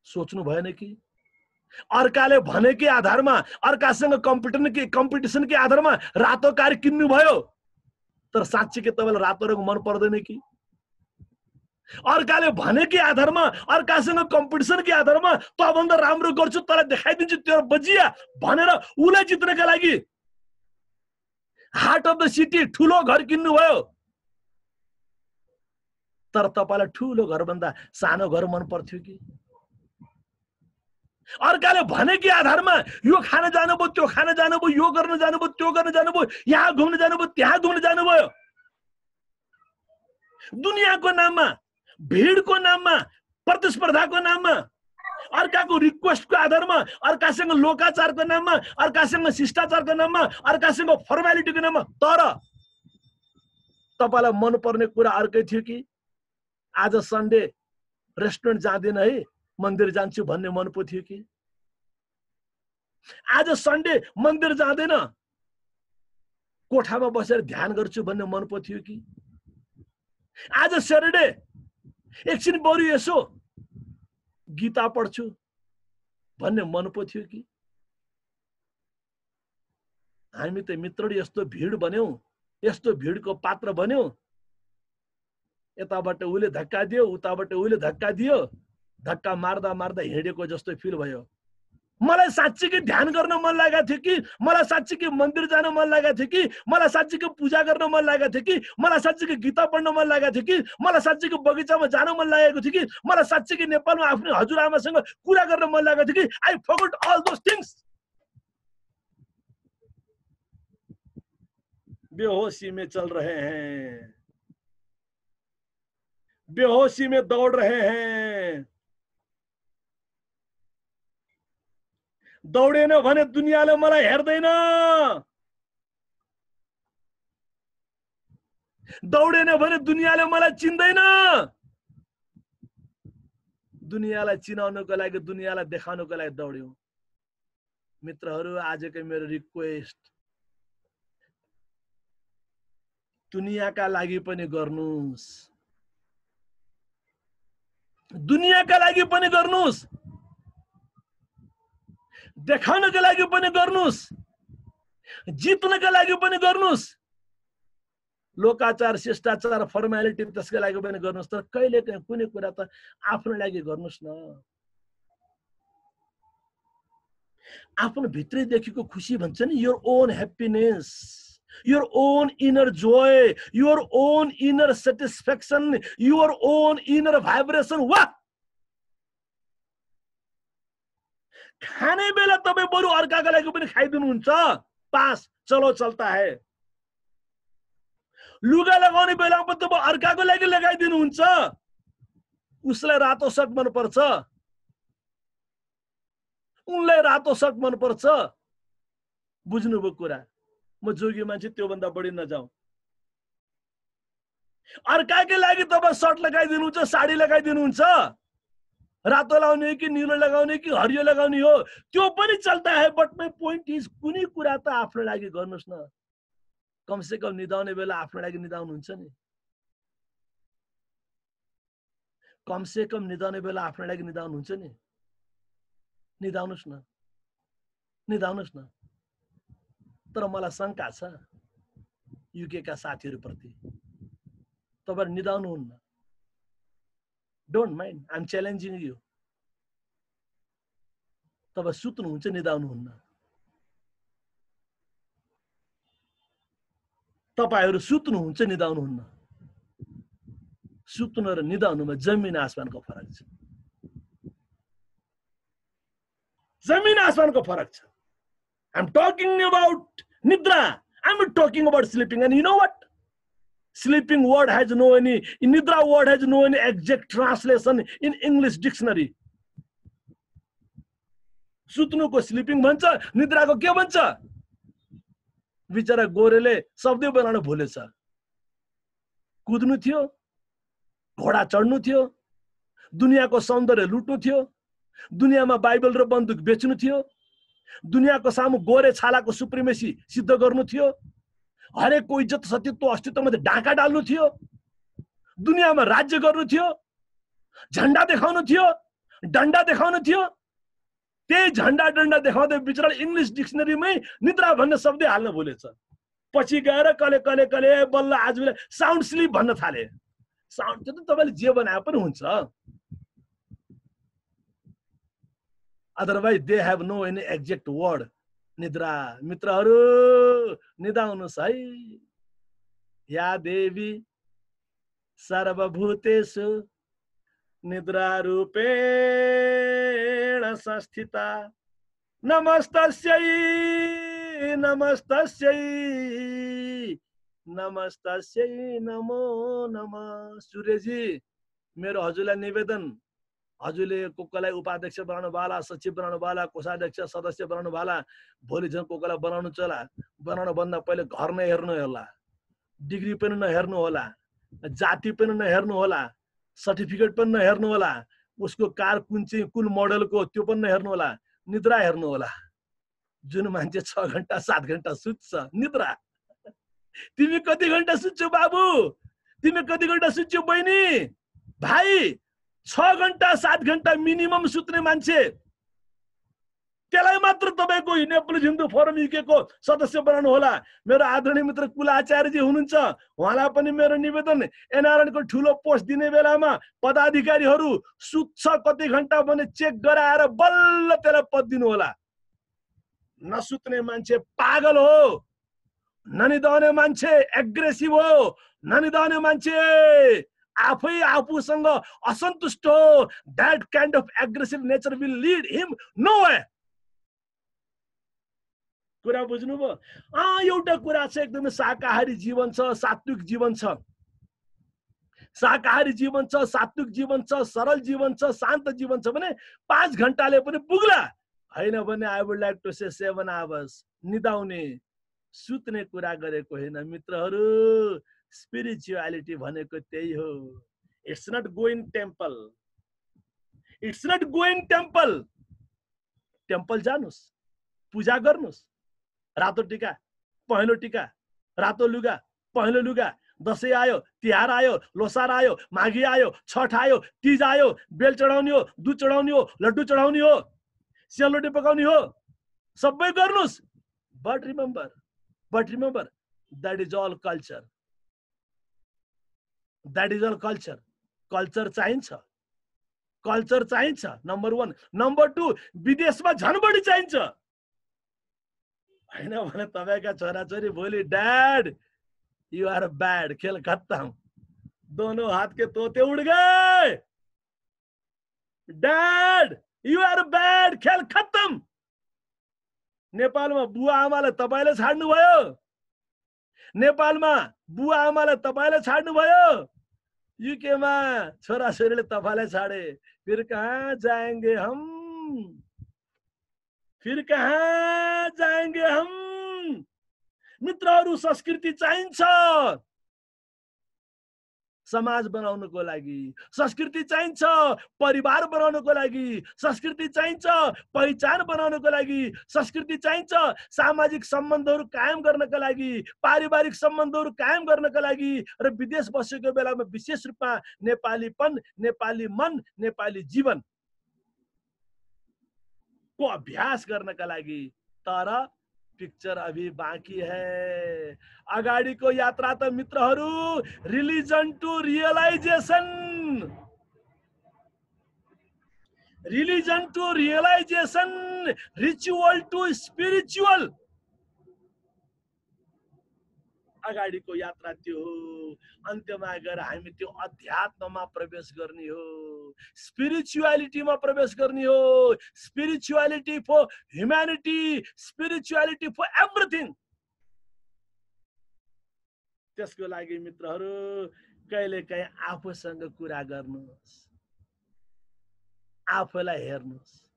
सोच्नु भएन कि? अर्काले भनेकै आधारमा, अर्कासँग कम्पिटिसनकै आधारमा रातो कार किन्नु भयो, तर साँच्चीकै तपाईलाई रातो रङ मन पर्दैन कि? अर्काले भनेकै आधारमा, अर्कासँग कम्पिटिसनकै आधारमा त भन्दा राम्रो गर्छु, तँलाई देखाइदिन्छु तेरो बजिया भनेर उलाई जित्नका लागि हार्ट अफ द सिटी ठुलो घर किन्नु भयो, तर तपाईलाई ठुलो घर भन्दा सानो घर मन पर्थ्यो कि? अर्काले भनेकै आधारमा यो खान जानुभयो, त्यो खान जानुभयो, यो गर्न जानुभयो, त्यो गर्न जानुभयो, यहाँ घुम्न जानुभयो, त्यहाँ घुम्न जानुभयो. दुनियाँको नाममा, भिडको नाममा, प्रतिस्पर्धाको नाममा, अर्काको रिक्वेस्टको आधारमा, अर्कासँग लोकाचारको नाममा, अर्कासँग शिष्टाचारको नाममा, अर्कासँग फर्मालिटीको नाममा. तर तपाईलाई मन पर्ने कुरा अर्कै थियो कि? आज सन्डे रेस्टुरेन्ट जाँदैन है, मन्दिर जान्छु भन्ने मन पो थियो कि? आज सन्डे मन्दिर जाँदैन, कोठामा बसेर ध्यान गर्छु भन्ने मन पो थियो कि? आज स्याटरडे एकछिन बरु यसो गीता पढ्छु भन्ने मन पो थियो कि? हामी त मित्रले यस्तो भिड बन्यौं, यस्तो भिडको पात्र बन्यौं, यताबाट उले धक्का दियो, उताबाट उले धक्का दियो, धक्का मार्दा मार्दा हिँडेको जस्तो फिल भयो। मलाई साच्चै ध्यान गर्न मन लागेको थियो कि, मलाई साच्चै मन्दिर जान मन लागेको थियो कि, मलाई साच्चै पूजा गर्न मन लागेको थियो कि, मलाई साच्चै गीता पढ्न मन लागेको थियो कि, मलाई साच्चै बगैँचामा जान मन लागेको थियो कि, मलाई साच्चै नेपालमा आफ्नो हजुरआमासँग कुरा गर्न मन लागेको थियो कि, I forgot all those things. बेहोशी में चल रहे हैं, बेहोशी में दौड़ रहे हैं। दौडेन भने दुनियाँले मलाई हेर्दैन, दौडेन भने दुनियाँले मलाई चिन्दैन। दुनियाँलाई चिनाउनको लागि, दुनियाँलाई देखाउनको लागि दौड्यौं। मित्रहरू, आजको मेरो रिक्वेस्ट, दुनियाँका लागि पनि गर्नुस्, दुनियाँका लागि पनि गर्नुस्, देखाउनको लागि पनि गर्नुस्, जित्नका लागि पनि गर्नुस्, लोकाचार शिष्टाचार फर्मालिटी त्यसका लागि पनि गर्नुस्। तर कहिले कुनै कुरा त आफ्नो लागि गर्नुस् न। आफ्नो भित्रैदेखिको खुसी भन्छ नि, your own happiness, your own inner joy, your own inner satisfaction, your own inner vibration. What? खाने बेला तपाईं बरु अर्काको लागि पनि खाइदिनुहुन्छ, पास चलो चलता है। लुगा लगाउने बेला पनि तपाईं अर्काको लागि लगाइदिनुहुन्छ, उसलाई रातो सर्ट मन पर्छ, उनलाई रातो सर्ट मन पर्छ। बुझ्नुभयो कुरा? म जोगी मान्छे त्यो भन्दा बढी नजाऊ। अर्काको लागि तपाईं सर्ट लगाइदिनुहुन्छ, साडी लगाइदिनुहुन्छ, रातो लगाउने कि नीलो लगाउने कि हरियो लगाउने हो, त्यो पनि चल्ता है। बट माई पोइन्ट इज, कुनै कुरा त आफ्नो लागि गर्नुस् न। कम से कम निदाउने बेला आफ्नो लागि निदाउनुहुन्छ नि, कम से कम निदाउने बेला आफ्नो लागि निदाउनुहुन्छ नि। निदाउनुस् न, निदाउनुस् न। तर मलाई शंका छ युके का साथीहरुप्रति, तपाईहरु निदाउनुहुन्न। Don't mind, I am challenging you. तपाईं सुत्नुहुन्छ, निदाउनुहुन्न। तपाईहरु सुत्नुहुन्छ, निदाउनुहुन्न। सुत्नु र निदाउनुमा जमिन आसमानको फरक छ, जमिन आसमानको फरक छ। I'm talking about nidra. I'm talking about sleeping. And you know what? Sleeping word has no any, nidra word has no any exact translation in English dictionary. सुत्नु को sleeping भन्छ, निद्रा को के भन्छ? बिचारा गोरेले शब्दै बनाउन भुलेछ। कुद्नु थियो, घोडा चढ्नु थियो, दुनियाको सौन्दर्य लुट्नु थियो, दुनियामा बाइबल र बन्दुक बेच्नु थियो, दुनियाको सामु गोरे छालाको सुप्रिमेसी सिद्ध गर्नु थियो, हरेकको इज्जत सत्यत्व अस्तित्वमा ढाका डाल्नु थियो, दुनियामा राज्य गर्नु थियो, झण्डा देखाउनु थियो, डण्डा देखाउनु थियो। त्यही झण्डा डण्डा देखाउँदै बिचरा इंग्लिश डिक्सनरीमै निद्रा भन्ने शब्दै हाल्न भुलेछ। पछि गएर कले कले कले बल्ल आजले साउन्ड स्लीप भन्न थाले। साउन्ड त तपाईले जे बनाए पनि हुन्छ। Otherwise they have no any exact word. Nidra. मित्रहरु निदाउनुस् है। या देवी सर्वभूतेषु निद्रा रूपेण संस्थिता नमस्तस्यै नमस्तस्यै नमस्तस्यै नमो नमः। सूर्यजी, मेरो हजुरलाई निवेदन, हजुरले कोकलाई उपाध्यक्ष बनाउनु वाला, सचिव बनाउनु वाला, कोषाध्यक्ष सदस्य बनाउनु वाला, भोलि जन कोकलाई बनाउनु चला, बनाउन भन्दा पहिले घर नहेर्नु होला, डिग्री पनि नहेर्नु होला, जाति पनि नहेर्नु होला, सर्टिफिकेट पनि नहेर्नु होला, उसको कार कुन चाहिँ कुन मोडलको त्यो पनि नहेर्नु होला, निद्रा हेर्नु होला। जुन मान्छे 6 घण्टा 7 घण्टा सुत्छ, निद्रा। तिमी कति घण्टा सुत्छौ बाबु? तिमी कति घण्टा सुत्छौ बहिनी? भाइ, 6 घण्टा 7 घण्टा मिनिमम सुत्ने मान्छे त्यसलाई मात्र तपाईको नेपाली हिन्दू फोरम युके को सदस्य बनाउनु होला। मेरो आदरणीय मित्र कुलाचार्यजी हुनुहुन्छ, उहाँलाई पनि मेरो निवेदन, एनआरएन को ठुलो पोस्ट दिने बेलामा पदाधिकारीहरू सुत्छ कति घण्टा भने चेक गराएर बल्ल त्यसलाई पद दिनु होला। नसुत्ने मान्छे पागल हो, ननिदाउने मान्छे एग्रेसिभ हो, ननिदाउने मान्छे आफै आफूसँग असन्तुष्ट हो। That kind of aggressive nature will lead him nowhere. कुरा बुझ्नुभयो? एउटा कुरा छ, एकदमै शाकाहारी जीवन छ, सात्विक जीवन छ। शाकाहारी जीवन छ, सात्विक जीवन छ, सरल जीवन छ, शान्त जीवन छ भने 5 घण्टाले पनि पुग्ला। हैन भने I would like to say 7 hours निदाउने सुत्ने कुरा गरेको हैन मित्रहरू। स्पिरिचुअलिटी भनेको त्यही हो। It's not going temple. It's not going temple. Temple जानुस्, पूजा गर्नुस्, रातो टीका, पहेँलो टीका, रातो लुगा, पहेँलो लुगा, दशैं आयो, तिहार आयो, लोसार आयो, माघी आयो, छठ आयो, तीज आयो, बेल चढाउने हो, दुध चढाउने हो, लड्डु चढाउने हो, सेलरोटी पकाउने हो, सबै गर्नुस्। But remember, that is all culture. That is all culture. Culture चाहिन्छ, कल्चर चाहिन्छ, नम्बर 1। नम्बर 2, विदेशमा झन् बढी चाहिन्छ। हैन भने तपाईका छोराछोरी भोलि डैड यू आर बैड, खेल खत्म, दोनों हाथ के तोते उड़ गए, डैड यू आर बैड, खेल खत्म। नेपालमा बुवा आमाले तपाईले छाड्नु भयो, नेपालमा बुवा आमाले तपाईले छाड्नु भयो, युकेमा छोराछोरीले तपाईलाई छाडे। फिर कहाँ जाएंगे हम, फिर कहाँ जाएंगे हम। मित्रहरू, संस्कृति चाहिन्छ समाज बनाउनको लागि, संस्कृति चाहिन्छ परिवार बनाउनको लागि, संस्कृति चाहिन्छ पहिचान बनाउनको लागि, संस्कृति चाहिन्छ सामाजिक सम्बन्धहरू कायम गर्नका लागि, पारिवारिक सम्बन्धहरू कायम गर्नका लागि। र विदेश बसेको बेलामा विशेष रूपमा नेपालीपन, नेपाली मन, नेपाली जीवन को अभ्यास गर्नका लागि। तर पिक्चर अभी बाँकी है। अगाडिको यात्रा त मित्रहरू religion to realisation, religion to realisation, ritual to spiritual, अगाडिको यात्रा त्यो हो। अन्त्यमा गएर हामी त्यो अध्यात्ममा प्रवेश गर्ने हो, स्पिरिचुअलिटीमा प्रवेश गर्ने हो। Spirituality for humanity, spirituality for everything. त्यसको लागि मित्रहरू कहिलेकाहीँ आफूसँग कुरा गर्नुहोस्, आफूलाई हेर्नुहोस्।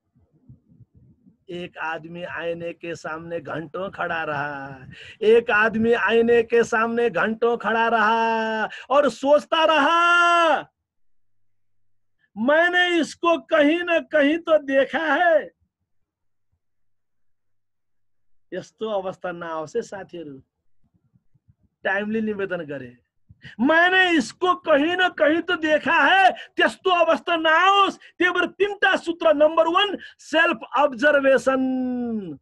एक आदमी आईने के सामने घंटों खड़ा रहा, एक आदमी आईने के सामने घंटों खड़ा रहा और सोचता रहा, मैंने इसको कहीं न कहीं तो देखा है। यस्तो अवस्था नआओस् है साथीहरू, टाइमली निवेदन गरे, मैंने इसको कहीं न कहीं तो देखा है, त्यस्तो अवस्था नआओस्। त्यही भएर 3टा सूत्र। नम्बर 1 सेल्फ अब्जर्भेसन,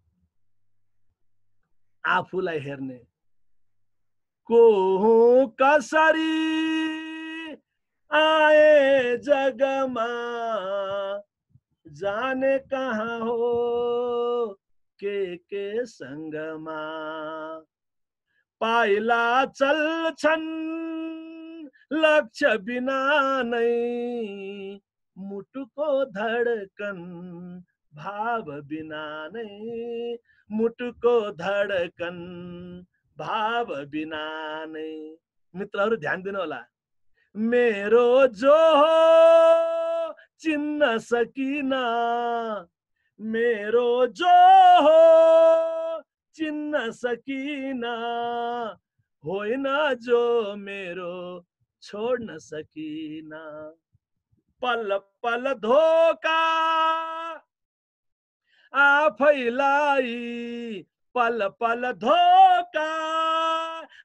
आफूलाई हेर्ने। को हूं कसरी आए जगमा, जाने कहाँ हो के संगमा, पाइला चल्छन् लक्ष्य बिना नै, मुटुको धडकन भाव बिना नै, मुटुको धडकन भाव बिना नै। मित्रहरू ध्यान दिनु होला, मेरो जो हो चिन्न सकिना, मेरो जो हो चिन्न सकिना, होइन जो मेरो छोड्न सकिना। पल पल धोका आफैलाई, पल पल धोका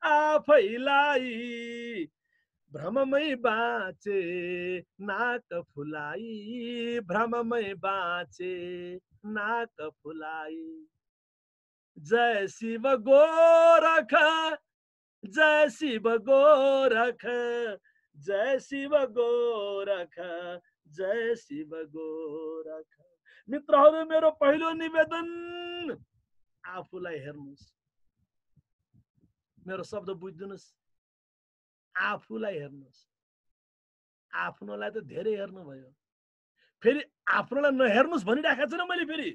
आफैलाई, भ्रममै बाँचे नाक फुलाई, भ्रममै बाँचे नाक फुलाई। जय शिव गोरख, जय शिव गोरख, जय शिव गोरख, जय शिव गोरख। मित्रहरू, मेरो पहिलो निवेदन, आफूलाई हेर्नुस्। मेरो शब्द बुझ्दिनुस्, आफूलाई हेर्नुस्। आफ्नोलाई त धेरै हेर्नुभयो, फेरि आफ्नोलाई नहेर्नुस् भनिराखेको छु न मैले फेरि,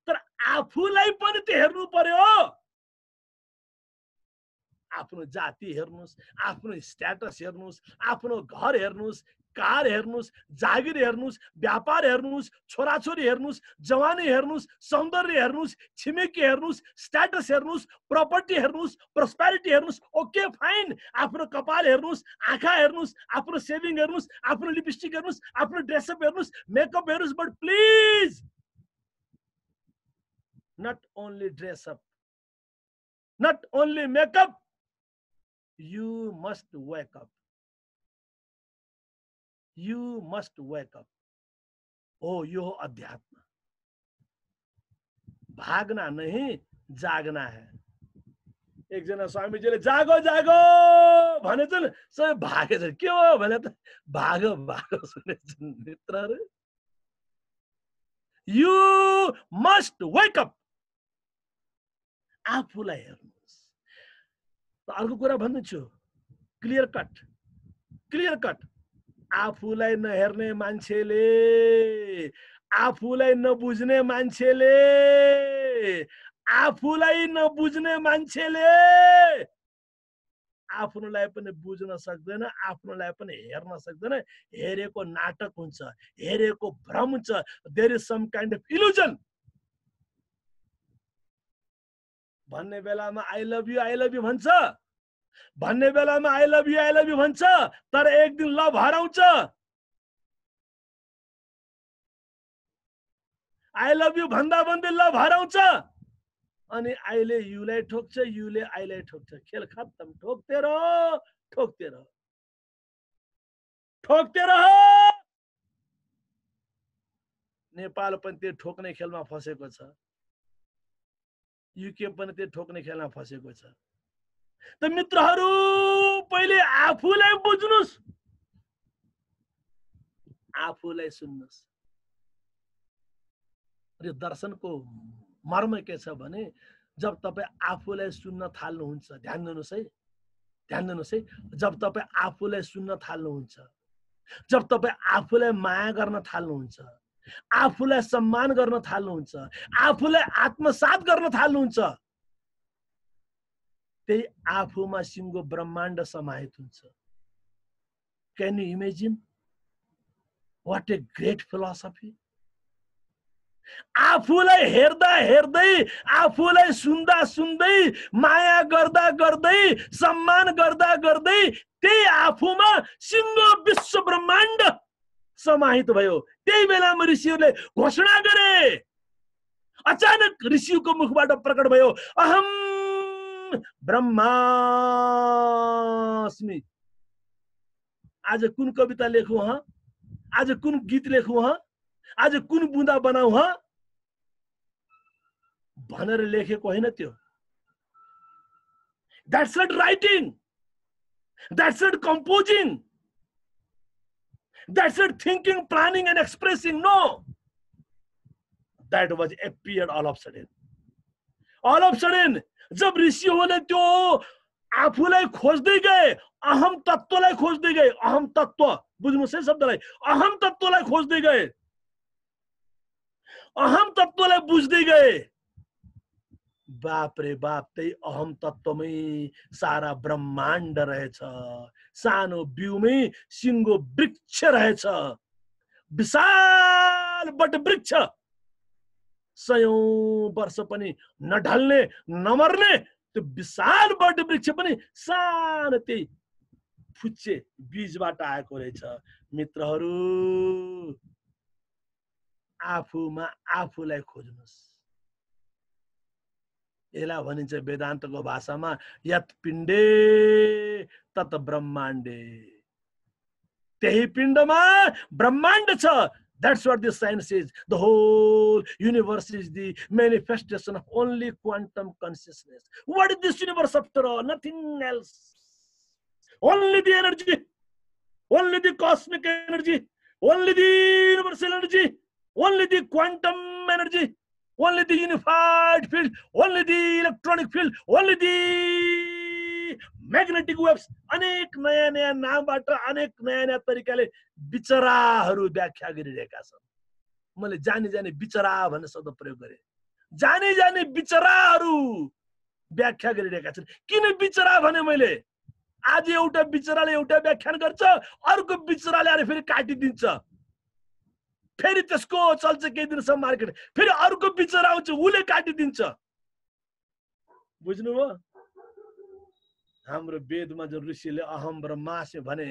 तर आफूलाई पनि त हेर्नु पर्यो। आफ्नो जाति हेर्नुस्, आफ्नो स्ट्याटस हेर्नुस्, आफ्नो घर हेर्नुस्, कार हेर्नुस्, जागिर हेर्नुस्, व्यापार हेर्नुस्, छोराछोरी हेर्नुस्, जवानी हेर्नुस्, सौन्दर्य हेर्नुस्, छिमेकी हेर्नुस्, स्ट्याटस हेर्नुस्, प्रपर्टी हेर्नुस्, प्रोस्पेरिटी हेर्नुस्। Okay fine. आफ्नो कपाल हेर्नुस्, आँखा हेर्नुस्, आफ्नो सेभिङ हेर्नुस्, आफ्नो लिपस्टिक हेर्नुस्, आफ्नो ड्रेसअप हेर्नुस्, मेकअप हेर्नुस्, but please not only dress up, not only makeup, you must wake up. You must wake up. ओ यो अध्यात्म, भागना नहीं जागना है। एकजना स्वामीजीले जागो जागो भनेछन्, सबै भागेछन्। के हो भने त भागो भागो सुनेछन्। मित्रहरू, you must wake up. आफूलाई हेर्नुस्। अर्को कुरा भन्दैछु, क्लियर कट। आफूलाई नहेर्ने मान्छेले, आफूलाई नबुझ्ने मान्छेले, आफूलाई नबुझ्ने मान्छेले आफ्नोलाई पनि बुझ्न सक्दैन, आफ्नोलाई पनि हेर्न सक्दैन। हेरेको नाटक हुन्छ, हेरेको भ्रम हुन्छ। There is some kind of illusion. भन्ने बेलामा आई लभ यु भन्छ, भन्ने बेलामा आई लभ यु भन्छ, तर एक दिन लभ हराउँछ। आई लभ यु भन्दा भन्दै लभ हराउँछ, अनि आईले युलाई ठोक्छ, युले आईलाई ठोक्छ। खेल खत्तम। ठोक्ते रह। नेपाल पनि त्यो ठोक्ने खेलमा फसेको छ, युके पनि त्यो ठोक्ने खेलमा फसेको छ। त मित्रहरू, पहिले आफूलाई बुझ्नुस्, आफूलाई सुन्नुस्। यो दर्शनको मर्म के छ भने, जब तपाईँ आफूलाई सुन्न थाल्नुहुन्छ, ध्यान दिनुस् है, जब तपाईँ आफूलाई सुन्न थाल्नुहुन्छ, जब तपाईँ आफूलाई माया गर्न थाल्नुहुन्छ, आफूलाई सम्मान गर्न थाल्नुहुन्छ, आफूलाई आत्मसात गर्न थाल्नुहुन्छ, त्यही आफूमा सिङ्गो ब्रह्माण्ड समाहित हुन्छ। Can you imagine? What a great philosophy. आफूलाई हेर्दा हेर्दै, आफूलाई सुन्दा सुन्दै, माया गर्दा गर्दै, सम्मान गर्दा गर्दै, त्यही आफूमा सिङ्गो विश्व ब्रह्माण्ड समाहित भयो। त्यही बेलामा ऋषिहरूले घोषणा गरे। अचानक ऋषिको मुखबाट प्रकट भयो, अहम ब्रह्मास्मि। आज कुन कविता लेखौँ, आज कुन गीत लेखौँ, आज कुन बुँदा बनाऊ भनेर लेखेको होइन त्यो। That's not writing. That's not composing. That's not thinking, planning and expressing. No. That was appeared all of a sudden. All of a sudden, जब ऋषिहरूले त्यो आफूलाई खोज्दै गए, अहम तत्त्वलाई खोज्दै गए, अहम तत्त्व बुझ्नुस् है शब्दलाई, अहम तत्त्वलाई खोज्दै गए, अहम तत्त्वलाई बुझ्दै गए, बाप रे बाप, त्यही अहम तत्त्वमै सारा ब्रह्माण्ड रहेछ। सानो बिउमै सिङ्गो वृक्ष रहेछ, विशाल बट वृक्ष, सयौं वर्ष पनि नढल्ने नमर्ने त्यो विशाल बट वृक्ष पनि सानो त्यही फुच्चे बीजबाट आएको रहेछ। मित्रहरू, आफूमा आफूलाई खोज्नुस्। यसलाई भनिन्छ वेदान्तको भाषामा यत पिण्डे तत ब्रह्माण्डे। त्यही पिण्डमा ब्रह्माण्ड छ. That's what the science is. The whole universe is the manifestation of only quantum consciousness. What is this universe after all? Nothing else. Only the energy. Only the cosmic energy. Only the universal energy. Only the quantum energy. Only the unified field. Only the electronic field. Only the magnetic waves. अनेक नयाँ नयाँ नामबाट अनेक नयाँ नयाँ तरिकाले विचराहरू व्याख्या गरिरहेका छन्. मैले जानी जानी विचरा भन्ने शब्द प्रयोग गरे. जानी जानी विचराहरू व्याख्या गरिरहेका छन्. किन विचरा भने मैले? आज एउटा विचराले एउटा व्याख्यान गर्छ, अर्को विचराले आएर फेरि काटिदिन्छ, फेरि त्यसको चल्छ केही दिनसम्म मार्केट, फेरि अर्को विचरा आउँछ उसले काटिदिन्छ. बुझ्नुभयो? हाम्रो वेदमा जो ऋषिले अहम ब्रह्मास्मि भने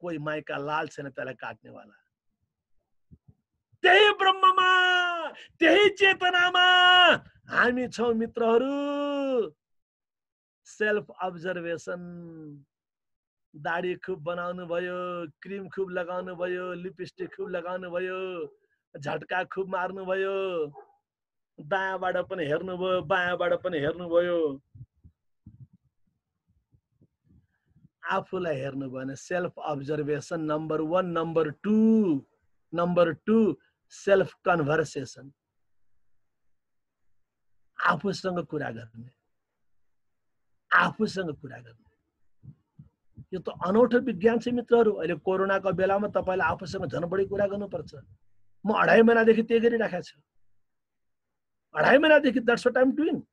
कोही माइका लाल छैन त्यसलाई काट्नेवाला. त्यही ब्रह्ममा, त्यही चेतनामा हामी छौँ मित्रहरू. Self observation. दाढी खूब बनाउनु भयो, क्रिम खूब लगाउनु भयो, लिपस्टिक खूब लगाउनु भयो, झट्का खूब मार्नु भयो, दायाँबाट पनि हेर्नु भयो, बायाँबाट पनि हेर्नु भयो. आफूलाई हेर्नु भने self observation number 1. Number 2 self conversation. आफूसँग कुरा गर्ने, आफूसँग कुरा गर्ने. यो त अनौठो विज्ञान छ मित्रहरू. अहिले कोरोनाको बेलामा तपाईले आफूसँग झन् बढी कुरा गर्नुपर्छ. म 2.5 महिनादेखि त्यही गरिराखेको छु. 2.5 महिनादेखि that's what I'm doing.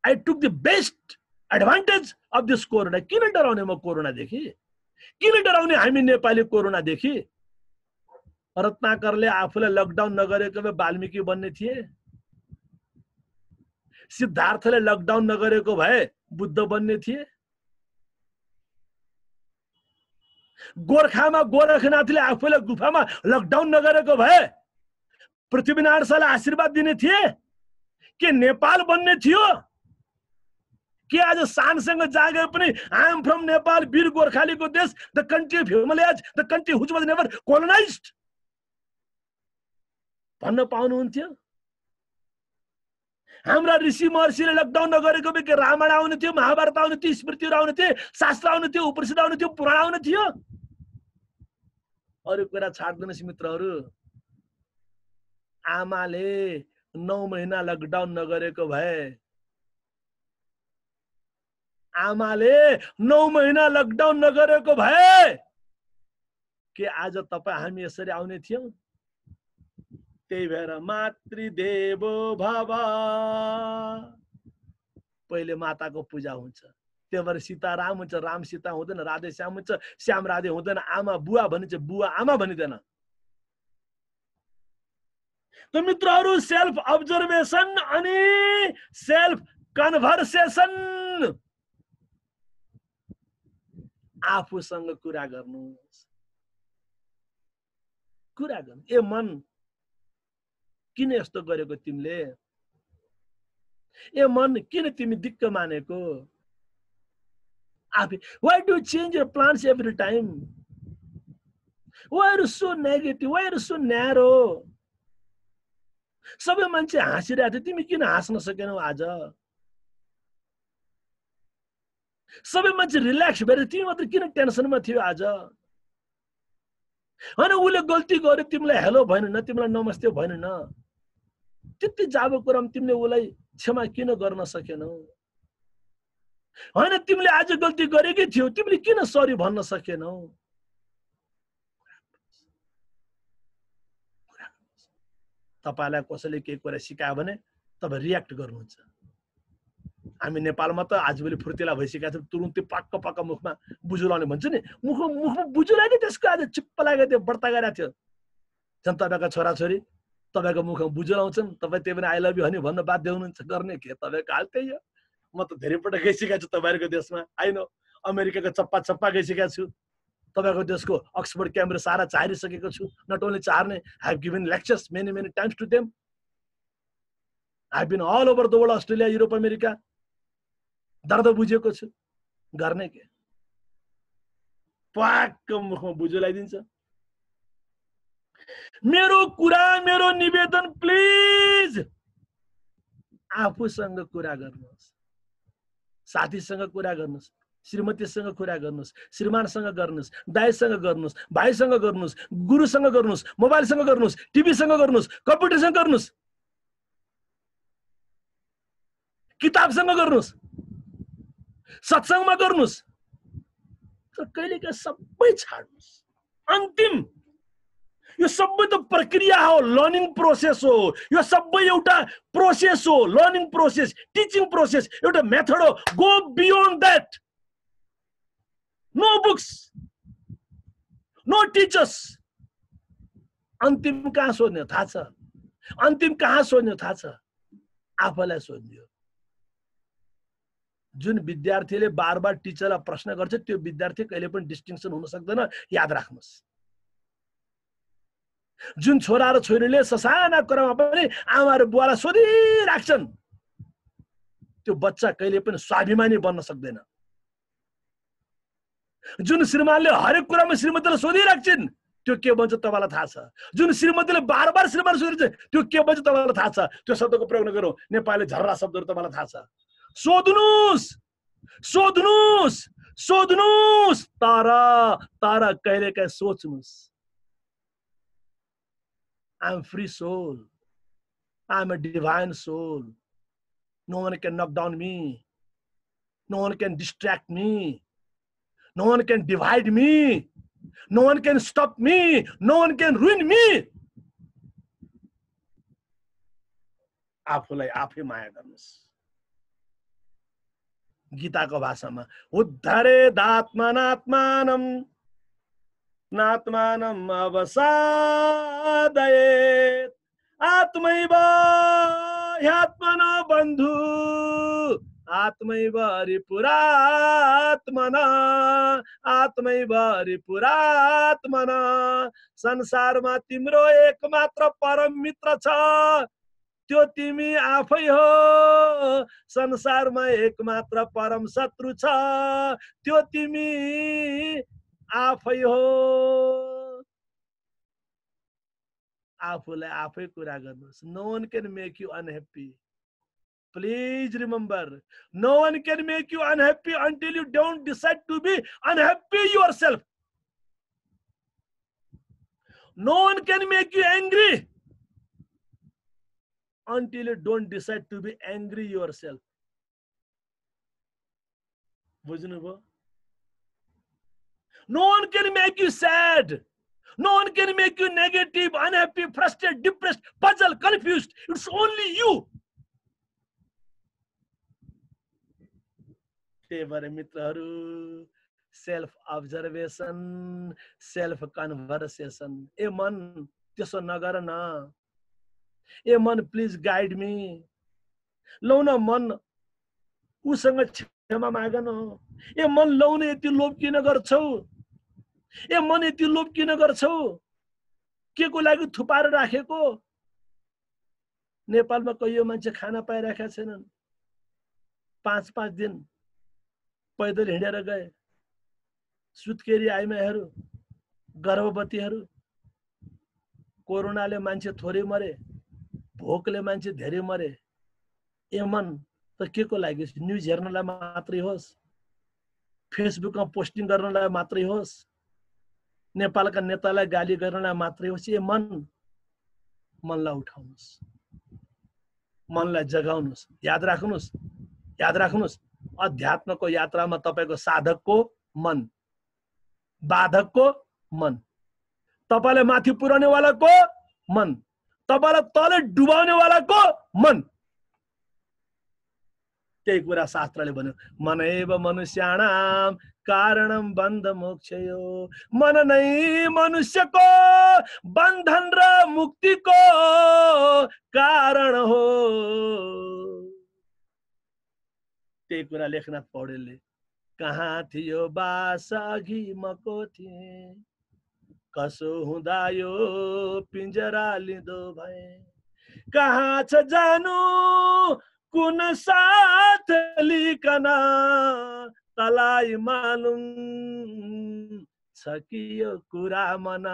I took the best advantage of this corona. किन डराउने म कोरोनादेखि? किन डराउने हामी नेपाली कोरोनादेखि? रत्नाकरले आफूलाई लकडाउन नगरेको भए वाल्मीकि बन्ने थिए. सिद्धार्थले लकडाउन नगरेको भए बुद्ध बन्ने थिए. गोरखामा गोरखनाथले आफूलाई गुफामा लकडाउन नगरेको भए पृथ्वीनारायण शाहलाई आशीर्वाद दिने थिए. के नेपाल बन्ने थियो? के आज शानसँग जागे पनि I am from Nepal, वीर गोर्खालीको देश, the country of Himalayas, the country which was never colonized भन्न पाउनुहुन्थ्यो? हाम्रा ऋषि महर्षिले लकडाउन नगरेको भए के रामायण आउने थियो, महाभारत आउने थियो, स्मृतिहरू आउने थियो, शास्त्र आउने थियो, उपनिषद आउने थियो, पुराण आउने थियो? अरू कुरा छाड्दिनुहोस् मित्रहरू. आमाले 9 महिना लकडाउन नगरेको भए, आमाले 9 महिना लकडाउन नगरेको भए के आज तपाईँ हामी यसरी आउने थियौं? त्यही भएर मातृदेवो भव. पहिले माताको पूजा हुन्छ, त्यही भएर सीताराम हुन्छ, राम सीता हुँदैन, राधे श्याम हुन्छ, श्याम राधे हुँदैन, आमा बुवा भनिन्छ, बुवा आमा भनिदैन. त मित्रहरू, सेल्फ अब्जर्भेसन अनि सेल्फ कन्भर्सेसन. आफूसँग कुरा गर्नुहोस्. कुरा गर्नु. ए मन, किन यस्तो गरेको तिमीले? ए मन, किन तिमी दिक्क मानेको? आफै, why do you change your plans every time? Why are you so negative? Why are you so narrow? सबै मान्छे हाँसिरहेको थियो, तिमी किन हाँस्न सकेनौ आज? सबै मान्छे रिल्याक्स भएर तिमी मात्र किन टेन्सनमा थियो आज? हैन, उसले गल्ती गर्यो, तिमीलाई हेलो भएन न, तिमीलाई नमस्ते भएन न, त्यति जाबो कुरामा तिमीले उसलाई क्षमा किन गर्न सकेनौ? हैन, तिमीले आज गल्ती गरेकै थियौ, तिमीले किन सरी भन्न सकेनौ? तपाईलाई कसैले केही कुरा सिकायो भने तपाईँ रियाक्ट गर्नुहुन्छ. हामी नेपालमा त आजभोलि फुर्तिला भइसकेका छौँ, तुरुन्तै पक्क पक्क मुखमा बुझो लाउने भन्छ नि, मुखमा बुझो लाग्यो, त्यसको आज चिप्प लागेको थियो, बढ्ता गरेको थियो. झन् तपाईँका छोराछोरी तपाईँको मुखमा बुझो लाउँछन्, तपाईँ त्यही पनि आई लभ यु हनी भन्न बाध्य हुनुहुन्छ. गर्ने के तपाईँको हाल त्यही हो. म त धेरै पटक गइसकेको छु तपाईँहरूको देशमा. आइन, अमेरिकाको चप्पा चप्पा गइसकेको छु, तपाईँको देशको अक्सफोर्ड क्याम्ब्रिज सारा चाहेरिसकेको छु. नट ओन्ली चार्ने, I have given lectures many times to them. I have been all over the world, Australia, Europe, America. दर्द बुझेको छु. गर्ने के? प्वाक्क मुखमा बुझो लगाइदिन्छ। मेरो कुरा, मेरो निवेदन, प्लिज आफूसँग कुरा गर्नुहोस्, साथीसँग कुरा गर्नुहोस्, श्रीमतीसँग कुरा गर्नुहोस्, श्रीमानसँग गर्नुहोस्, दाइसँग गर्नुहोस्, भाइसँग गर्नुहोस्, गुरुसँग गर्नुहोस्, मोबाइलसँग गर्नुहोस्, टिभीसँग गर्नुहोस्, कम्प्युटरसँग गर्नुहोस्, किताबसँग गर्नुहोस्, सत्सङ्गमा गर्नुहोस्, तर कहिलेकाहीँ सबै छाड्नुहोस्। अन्तिम यो सबै त प्रक्रिया हो, लर्निङ प्रोसेस हो, यो सबै एउटा प्रोसेस हो, लर्निङ प्रोसेस, टिचिङ प्रोसेस, एउटा मेथड हो। Go beyond that. No books, no teachers. अन्तिम कहाँ सोध्ने थाहा छ? अन्तिम कहाँ सोध्ने थाहा छ? आफूलाई सोध्ने हो। जुन विद्यार्थीले बार बार टिचरलाई प्रश्न गर्छ त्यो विद्यार्थी कहिले पनि डिस्टिंक्सन हुन सक्दैन, याद राख्नुहोस्। जुन छोरा र छोरीले ससाना कुरामा पनि आमा र बुवालाई सोधिराख्छन् त्यो बच्चा कहिले पनि स्वाभिमानी बन्न सक्दैन। जुन श्रीमानले हरेक कुरामा श्रीमतीलाई सोधिराख्छन् त्यो के भन्छ तपाईलाई थाहा छ। जुन श्रीमतीले बार बार श्रीमान सोधिन्छ त्यो के भन्छ तपाईलाई थाहा छ। त्यो शब्दको प्रयोग नगरौँ, नेपाली झर्रा शब्दहरू तपाईलाई थाहा छ। सोध्नुस्, सोध्नुस्, सोध्नुस्, तर कहिलेकाहीँ सोच्नुस्। I am free soul. I am a divine soul. No one can knock down me. No one can distract me. No one can divide me. No one can stop me. No one can ruin me. आफूलाई आफै माया गर्नुस्। गीताको भाषामा उद्धरे दात्मनात्मानं नात्मानं अवसादयेत् आत्मैव ह्यात्मनो बन्धु आत्मैव रिपुरात्मना आत्मैव रिपुरात्मना। संसारमा तिम्रो एकमात्र परम मित्र छ, त्यो तिमी आफै हो। संसारमा एकमात्र परम शत्रु छ, त्यो तिमी आफै हो। आफूलाई आफै कुरा गर्नुहोस्। No one can make you unhappy. Please remember, no one can make you unhappy until you don't decide to be unhappy yourself. No one can make you angry until you don't decide to be angry yourself. बुझ्नुभयो? No one can make you sad. No one can make you negative, unhappy, frustrated, depressed, puzzled, confused. It's only you. त्यही भएर मित्रहरू, self observation, self conversation. ए मन त्यसो नगर न। ए मन please guide me. लौ न मन उसँग क्षमा माग न। ए मन लौ न यति लोभ किन गर्छौ? ए मन यति लोभ किन गर्छौ? के को लागि थुपाएर राखेको? नेपालमा कहियो मान्छे खाना पाइराखेका छैनन्। 5-5 दिन पैदल हिँडेर गए। सुत्केरी आइमाईहरू, गर्भवतीहरू। कोरोनाले मान्छे थोरै मरे, भोकले मान्छे धेरै मरे। ए मन त के को लागि? न्युज हेर्नलाई मात्रै होस्, फेसबुकमा पोस्टिङ गर्नलाई मात्रै होस्, नेपालका नेतालाई गाली गर्नलाई मात्रै होस्? ए मनलाई उठाउनुस्, मनलाई जगाउनुस्। याद राख्नुस्, याद राख्नुस्, अध्यात्मको यात्रामा तपाईको साधकको मन, बाधकको मन, तपाईलाई माथि पुर्याउने वालाको मन, तपाईलाई तल डुबाउने वालाको मन। त्यही कुरा शास्त्रले भन्यो, मनैव मनुष्याणाम कारणम बन्ध मोक्षयो। मन नै मनुष्यको बन्धन र मुक्तिको कारण हो। त्यही कुरा लेखनाथ पौडेलले, कहाँ थियो बास अघि मको थिए, कसो हुँदा यो पिंजरा लिँदो भए, कहाँ छ जानु कुन साथ लिकन तलाई मालुम छ कि यो कुरा मन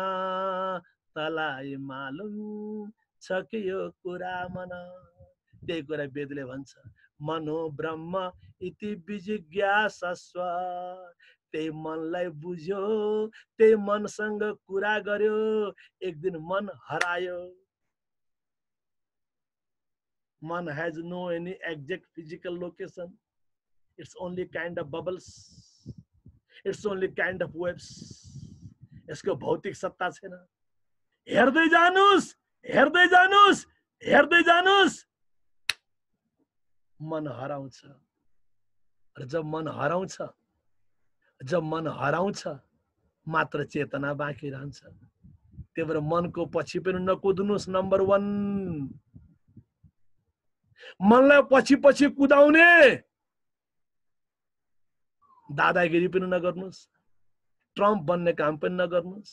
तलाई मालुम छ कि यो कुरा मन। त्यही कुरा वेदले भन्छ, मनो ब्रह्म इति विजिज्ञासस्व। त्यही मनलाई बुझ्यो, त्यही मनसँग कुरा गर्यो, एक दिन मन हरायो। Man has no any exact physical location. It's only kind of bubbles. It's only kind of waves. यसको भौतिक सत्ता छैन। हेर्दै जानुस्, हेर्दै जानुस्, हेर्दै जानुस्, मन हराउँछ। र जब मन हराउँछ, जब मन हराउँछ मात्र चेतना बाँकी रहन्छ। त्यही भएर मनको पछि पनि नकुद्नुस्। नम्बर 1, मनलाई पछि पछि कुदाउने दादागिरी पनि नगर्नुस्, ट्रम्प बन्ने काम पनि नगर्नुस्।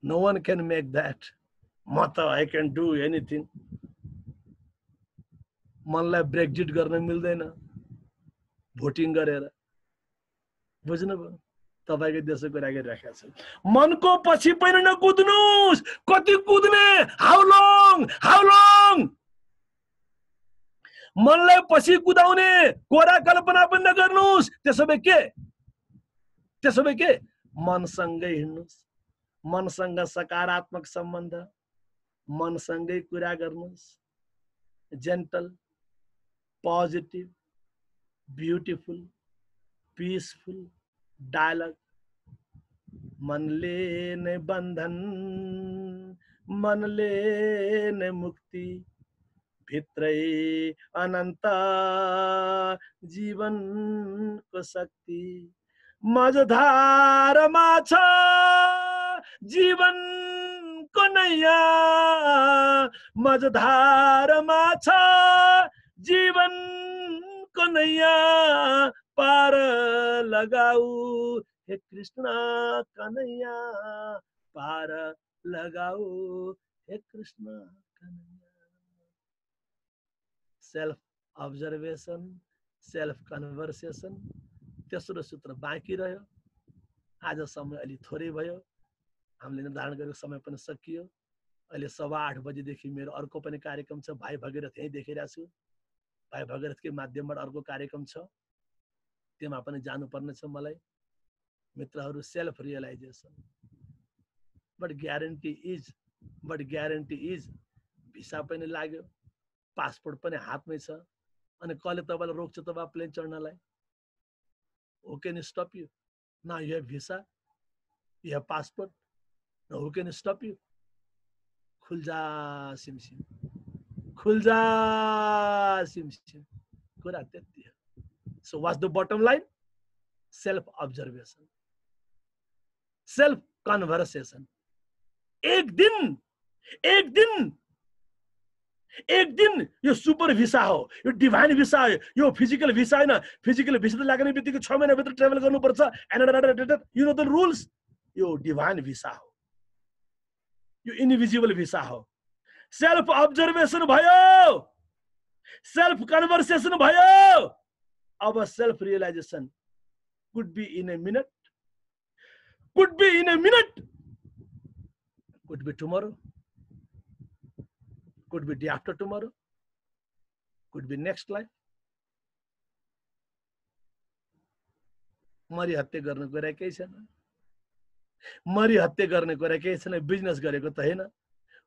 No one can make that. म त I can do anything. मनलाई ब्रेक्जिट गर्न मिल्दैन भोटिङ गरेर। बुझ्नुभयो? तपाईको देशको कुरा गरिराखेको छु। मनको पछि पनि नकुद्नुस्। कति कुद्ने? How long? मनलाई पछि कुदाउने कोरा कल्पना पनि नगर्नुस्। त्यसो भए के? मनसँगै हिँड्नुस्। मनसँग सकारात्मक सम्बन्ध, मनसँगै कुरा गर्नुस्। Gentle, positive, beautiful, peaceful dialogue. मनले नै बन्धन, मनले नै मुक्ति, भित्रै अनन्त जीवनको शक्ति। मझधारमा छ जीवनको नैया, मझधारमा छ जीवनको नैया, पार लगाऊ हे कृष्ण कन्हैया, पार लगाऊ हे Krishna Kanhaiya. Self observation, self conversation, तेस्रो सूत्र बाँकी रह्यो। आज समय अलि थोरै भयो, हामीले निर्धारण गरेको समय पनि सकियो। अहिले 8:15 बजेदेखि मेरो अर्को पनि कार्यक्रम छ। भाइ भगीरथ यही देखिरहेको छु। भाइ भगीरथकै माध्यमबाट अर्को कार्यक्रम छ, त्यसमा पनि जानुपर्ने छ मलाई। मित्रहरू, self realisation. But guarantee is visa पनि लाग्यो, पासपोर्ट पनि हातमै छ। अनि कसले तपाईँलाई रोक्छ तपाईँ plain चढ्नलाई? Who can stop you? Now you have visa, you have passport. Now who can stop you? खुल्जा सिमसिम, खुल्जा सिमसिम। कुरा त्यति हो। So what's the bottom line? Self observation, self conversation. एक दिन यो सुपर भिसा हो, यो डिभाइन भिसा हो, यो फिजिकल भिसा हैन। फिजिकल भिसा त लाग्ने बित्तिकै 6 महिनाभित्र ट्राभल गर्नुपर्छ। You know the rules. यो डिभाइन भिसा हो, यो इनभिजिबल भिसा हो। सेल्फ अब्जर्भेसन भयो, सेल्फ कन्भर्सेसन भयो। अब self realisation could be in a minute, could be tomorrow, could be day after tomorrow, could be next life. मरी हत्या गर्ने कुरा केही छैन, मरी हत्या गर्ने कुरा केही छैन। बिजनेस गरेको त हैन,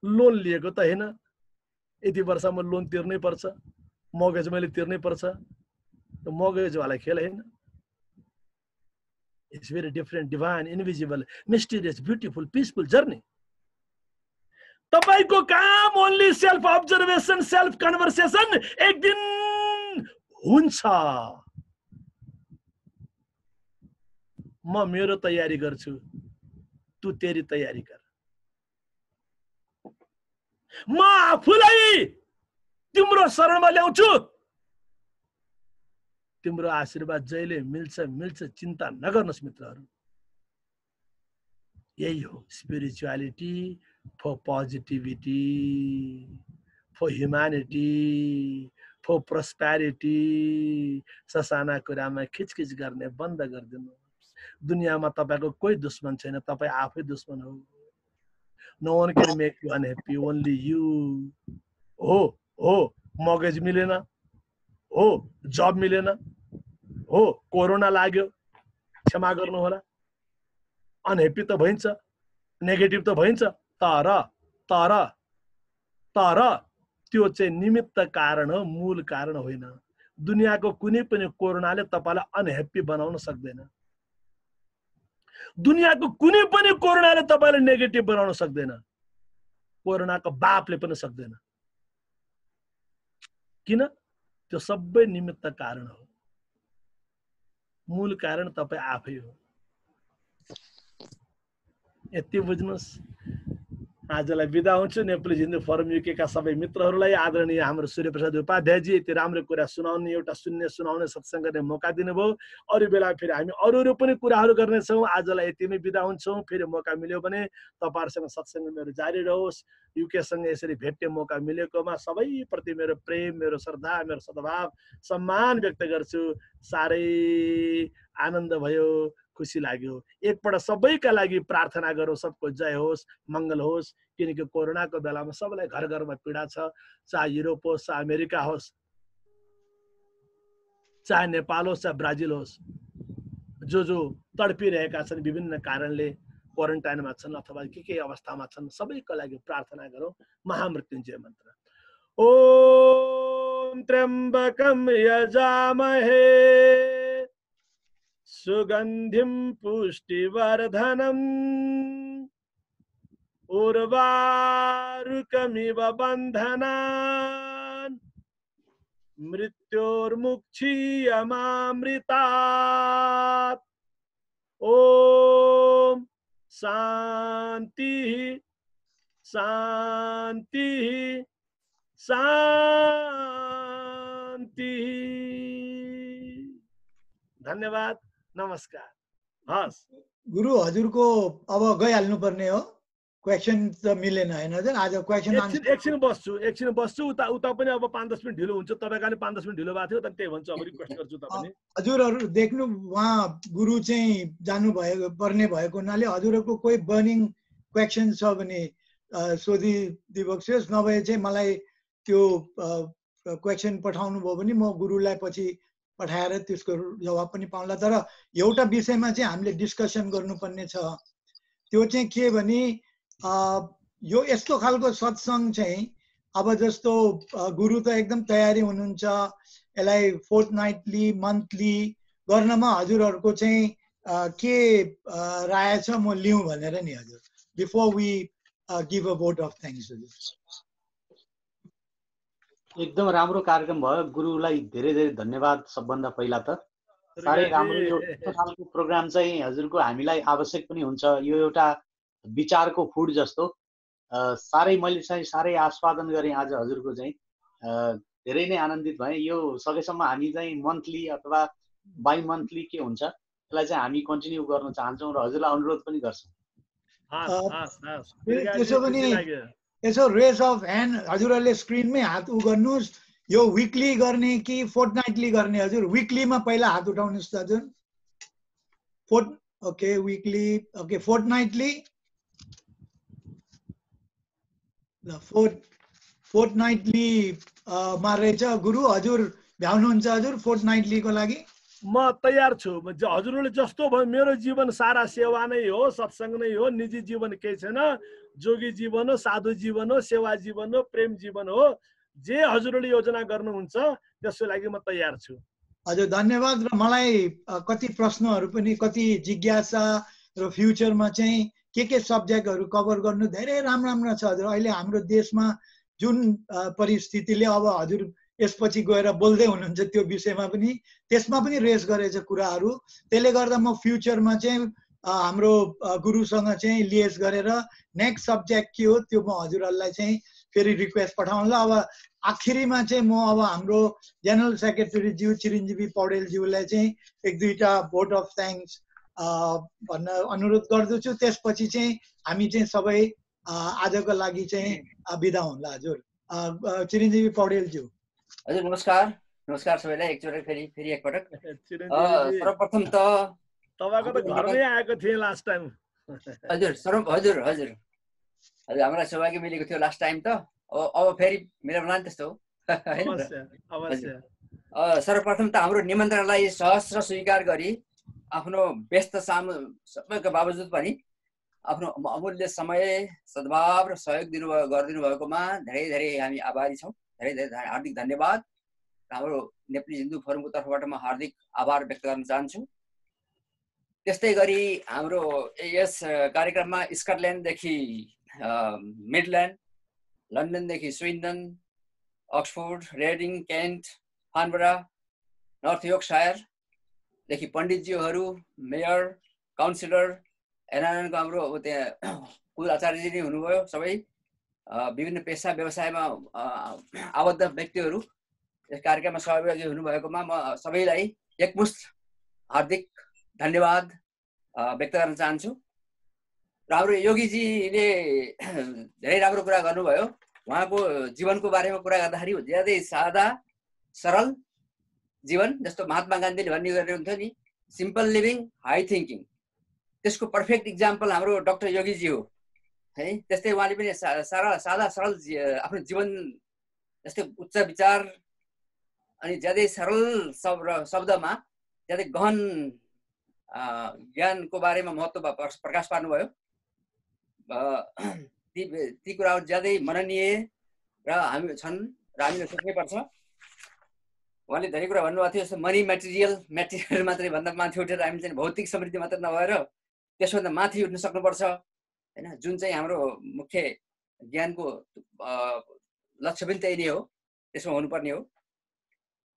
लोन लिएको त हैन, यति वर्षमा लोन तिर्नै पर्छ, मर्गेज मैले तिर्नै पर्छ। त मर्गेज वाला खेल हैन। It's very different, divine, invisible, mysterious, beautiful, peaceful journey. तपाईको काम only self observation, self conversation. एक दिन हुन्छ। म मेरो तयारी गर्छु, तू तेरी तयारी कर। म आफूलाई तिम्रो शरणमा ल्याउँछु। तिम्रो आशीर्वाद जहिले मिल्छ, चिन्ता नगर्नुस् मित्रहरू। यही हो spirituality, for positivity, for humanity, for prosperity. ससाना कुरामा खिचखिच गर्ने बन्द गरिदिनु। दुनियामा तपाईको कोही दुश्मन छैन, तपाई आफै दुश्मन हो। No one can make you unhappy, only you. हो मगज मिलेन, हो जब मिलेन, हो कोरोना लाग्यो, क्षमा गर्नु होला, अनहेप्पी त भइन्छ, नेगेटिभ त भइन्छ, तर तर तर त्यो चाहिँ निमित्त कारण हो, मूल कारण होइन। दुनियाको कुनै पनि कोरोनाले तपाईलाई अनहेप्पी बनाउन सक्दैन। दुनियाको कुनै पनि कोरोनाले तपाईलाई नेगेटिभ बनाउन सक्दैन। कोरोनाको बापले पनि सक्दैन। किन? त्यो सबै निमित्त कारण हो, मूल कारण तपाई आफै हो। यति बुझ्नुस्। आजलाई बिदा हुन्छु। नेपाली हिन्दू फोरम युके का सबै मित्रहरूलाई, आदरणीय हाम्रो सूर्यप्रसाद उपाध्यायजी यति राम्रो कुरा सुनाउने, एउटा सुनाउने सत्संग गर्ने मौका दिनुभयो। अरू बेला फेरि हामी अरू पनि कुराहरू गर्नेछौँ। आजलाई यतिमै बिदा हुन्छौँ। फेरि मौका मिल्यो भने तपाईहरुसँग सत्संग मेरो जारी रहोस्। युकेसँग यसरी भेट्ने मौका मिलेकोमा सबैप्रति मेरो प्रेम, मेरो श्रद्धा, मेरो सद्भाव, सम्मान व्यक्त गर्छु। साह्रै आनन्द भयो, खुसी लाग्यो। एकपल्ट सबैका लागि प्रार्थना गरौँ, सबको जय होस्, मङ्गल होस्। किनकि कोरोनाको बेलामा सबैलाई घर घरमा पीडा छ, चाहे युरोप होस्, चाहे अमेरिका होस्, चाहे नेपाल होस्, चाहे ब्राजिल होस्, जो तडपिरहेका छन् विभिन्न कारणले, क्वारेन्टाइनमा छन् अथवा के अवस्थामा छन्, सबैको लागि प्रार्थना गरौँ। महामृत्युञ्जय मन्त्र। ओम त्र्यम्बकं यजामहे सुगन्धिं पुष्टिवर्धनम् उर्वारुकमिव बन्धनान् मृत्योर्मुक्षीयमामृतात्। ओम शांति शांति शांति। धन्यवाद, नमस्कार। हस् गुरु हजुरको अब गइहाल्नु पर्ने हो। क्वेशन त मिलेन हैन हजुर? आज क्वेशन एकछिन बस्छु। उता पनि अब 5-10 मिनेट ढिलो हुन्छ। तपाईकाले 5-10 मिनेट ढिलो भएको थियो, त्यही भन्छु। अब रिक्वेस्ट गर्छु तपाईले। हजुरहरु देख्नु, उहाँ गुरु चाहिँ जानु भएको पर्ने भएको हुनाले हजुरहरुको कोही बर्निङ क्वेशन छ भने सोधि दिबक्सियोस्, नभए चाहिँ मलाई त्यो क्वेशन पठाउनु भयो भने म गुरुलाई पछि पठाएर त्यसको जवाब पनि पाउँला। तर एउटा विषयमा चाहिँ हामीले डिस्कसन गर्नुपर्ने छ। त्यो चाहिँ के भने यो यस्तो खालको सत्संग चाहिँ अब जस्तो गुरु त एकदम तयारी हुनुहुन्छ, यसलाई फोर्टनाइटली मन्थली गर्नमा हजुरहरुको चाहिँ के राय छ म लिउँ भनेर नि हजुर, before we give a vote of thanks. एकदम राम्रो कार्यक्रम भयो। गुरुलाई धेरै धेरै धन्यवाद। सबभन्दा पहिला त साह्रै राम्रो यो खालको प्रोग्राम चाहिँ हजुरको हामीलाई आवश्यक पनि हुन्छ। यो एउटा विचारको फुड जस्तो साह्रै मैले चाहिँ साह्रै आस्वादन गरेँ आज हजुरको चाहिँ। धेरै नै आनन्दित भएँ। यो सकेसम्म हामी चाहिँ मन्थली अथवा बाई मन्थली के हुन्छ यसलाई चाहिँ हामी कन्टिन्यू गर्न चाहन्छौँ र हजुरलाई अनुरोध पनि गर्छौँ। त्यसो भने यसो रेस अफ ह्यान्ड हजुरहरूले स्क्रिनमै हात गर्नुहोस्। यो विकली गर्ने कि फोर्टनाइटली गर्ने? हजुर विकलीमा पहिला हात उठाउनुहोस् त हजुर। ओके विकली, ओके फोर्टनाइटली। ल फोर्टनाइटली मा रहेछ गुरु। हजुर भ्याउनुहुन्छ हजुर फोर्टनाइटलीको लागि? म तयार छु। हजुरले जस्तो भयो। मेरो जीवन सारा सेवा नै हो, सत्संग नै हो। निजी जीवन केही छैन। जोगी जीवन हो, साधु जीवन हो, सेवा जीवन हो, प्रेम जीवन हो। जे हजुरले योजना गर्नुहुन्छ त्यसको लागि म तयार छु। हजुर धन्यवाद। र मलाई कति प्रश्नहरू पनि, कति जिज्ञासा र फ्युचरमा चाहिँ के सब्जेक्टहरू कभर गर्नु धेरै राम्रो छ हजुर। अहिले हाम्रो देशमा जुन परिस्थितिले अब हजुर यसपछि गएर बोल्दै हुनुहुन्छ त्यो विषयमा पनि, त्यसमा पनि रेस गरेछ कुराहरू। त्यसले गर्दा म फ्युचरमा चाहिँ हाम्रो गुरुसँग चाहिँ लिएज गरेर नेक्स्ट सब्जेक्ट के हो त्यो म हजुरहरूलाई चाहिँ फेरि रिक्वेस्ट पठाउँला। अब आखिरीमा चाहिँ म अब हाम्रो जनरल सेक्रेटरी ज्यू चिरञ्जीवी पौडेलज्यूलाई चाहिँ एक दुईटा भोट अफ थ्याङ्क्स भन्न अनुरोध गर्दछु। त्यसपछि चाहिँ हामी चाहिँ सबै आजको लागि चाहिँ बिदा हुन्ला। हजुर चिरञ्जीवी पौडेलज्यू। हजुर नमस्कार। नमस्कार सबैलाई एकचोटि फेरि एकपटक। सर्वप्रथम त तपाईको त घरमै आएको थिए लास्ट टाइम। हजुर सर, हजुर हजुर हजुर हामीलाई सौभाग्य मिलेको थियो लास्ट टाइम त। अब फेरि मिलाउला नि त्यस्तो हो। अवश्य अवश्य। सर्वप्रथम त हाम्रो निमन्त्रणलाई सहर्ष स्वीकार गरी आफ्नो व्यस्त सबैको बावजुद पनि आफ्नो अमूल्य समय, सद्भाव र सहयोग गरिदिनु भएकोमा धेरै धेरै हामी आभारी छौँ। धेरै धेरै हार्दिक धन्यवाद। हाम्रो नेपाली हिन्दू फोरमको तर्फबाट म हार्दिक आभार व्यक्त गर्न चाहन्छु। त्यस्तै गरी हाम्रो यस कार्यक्रममा स्कटल्यान्डदेखि मिडल्यान्ड, लन्डनदेखि Sweden, Oxford, Reading, Kent, Farnborough, North योर्कसायरदेखि पण्डितज्यूहरू, मेयर, काउन्सिलर, एनआरएनको हाम्रो त्यहाँ कुल आचार्यजी नै हुनुभयो। सबै विभिन्न पेसा व्यवसायमा आबद्ध व्यक्तिहरू यस कार्यक्रममा सहभागी हुनुभएकोमा म सबैलाई एकमुष्ट हार्दिक धन्यवाद व्यक्त गर्न चाहन्छु। र हाम्रो योगीजीले धेरै राम्रो कुरा गर्नुभयो। उहाँको जीवनको बारेमा कुरा गर्दाखेरि ज्यादै सादा सरल जीवन, जस्तो महात्मा गान्धीले भन्ने गर्नुहुन्थ्यो नि, सिम्पल लिभिङ हाई थिङ्किङ, त्यसको पर्फेक्ट इक्जाम्पल हाम्रो डाक्टर योगीजी हो है। त्यस्तै उहाँले पनि सादा सरल आफ्नो जीवन, जस्तै उच्च विचार अनि ज्यादै सरल शब्दमा ज्यादै गहन ज्ञानको बारेमा महत्त्व प्रकाश पार्नुभयो। ती कुराहरू ज्यादै मननीय र हामी छन् र हामीले सोच्नैपर्छ। उहाँले धेरै कुरा भन्नुभएको थियो, जस्तो मनी मेटेरियल मात्रै भन्दा माथि उठेर हामी चाहिँ भौतिक समृद्धि मात्र नभएर त्यसभन्दा माथि उठ्न सक्नुपर्छ होइन, जुन चाहिँ हाम्रो मुख्य ज्ञानको लक्ष्य पनि त्यही नै हो, त्यसमा हुनुपर्ने हो।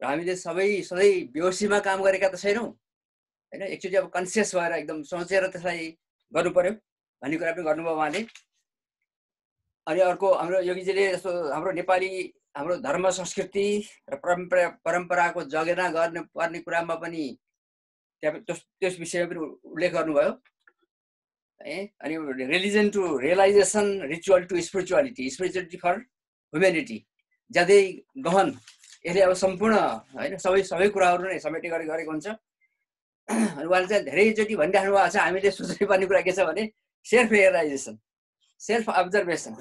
र हामीले सधैँ बेहोसीमा काम गरेका त छैनौँ होइन, एकचोटि अब कन्सियस भएर एकदम सोचेर त्यसलाई गर्नु पर्यो भन्ने कुरा पनि गर्नुभयो उहाँले। अनि अर्को हाम्रो योगीजीले जस्तो हाम्रो नेपाली हाम्रो धर्म संस्कृति र परम्पराको जगेर्ना पर्ने कुरामा पनि त्यस विषयमा पनि उल्लेख गर्नुभयो है। अनि religion to realisation, ritual to spirituality, spirituality for humanity, ज्यादै गहन, यसले अब सम्पूर्ण होइन सबै कुराहरू नै समेटे गरेको हुन्छ। अनि उहाँले चाहिँ धेरैचोटि भनिराख्नु भएको छ, हामीले सोच्नै पर्ने कुरा के छ भने self realisation, self observation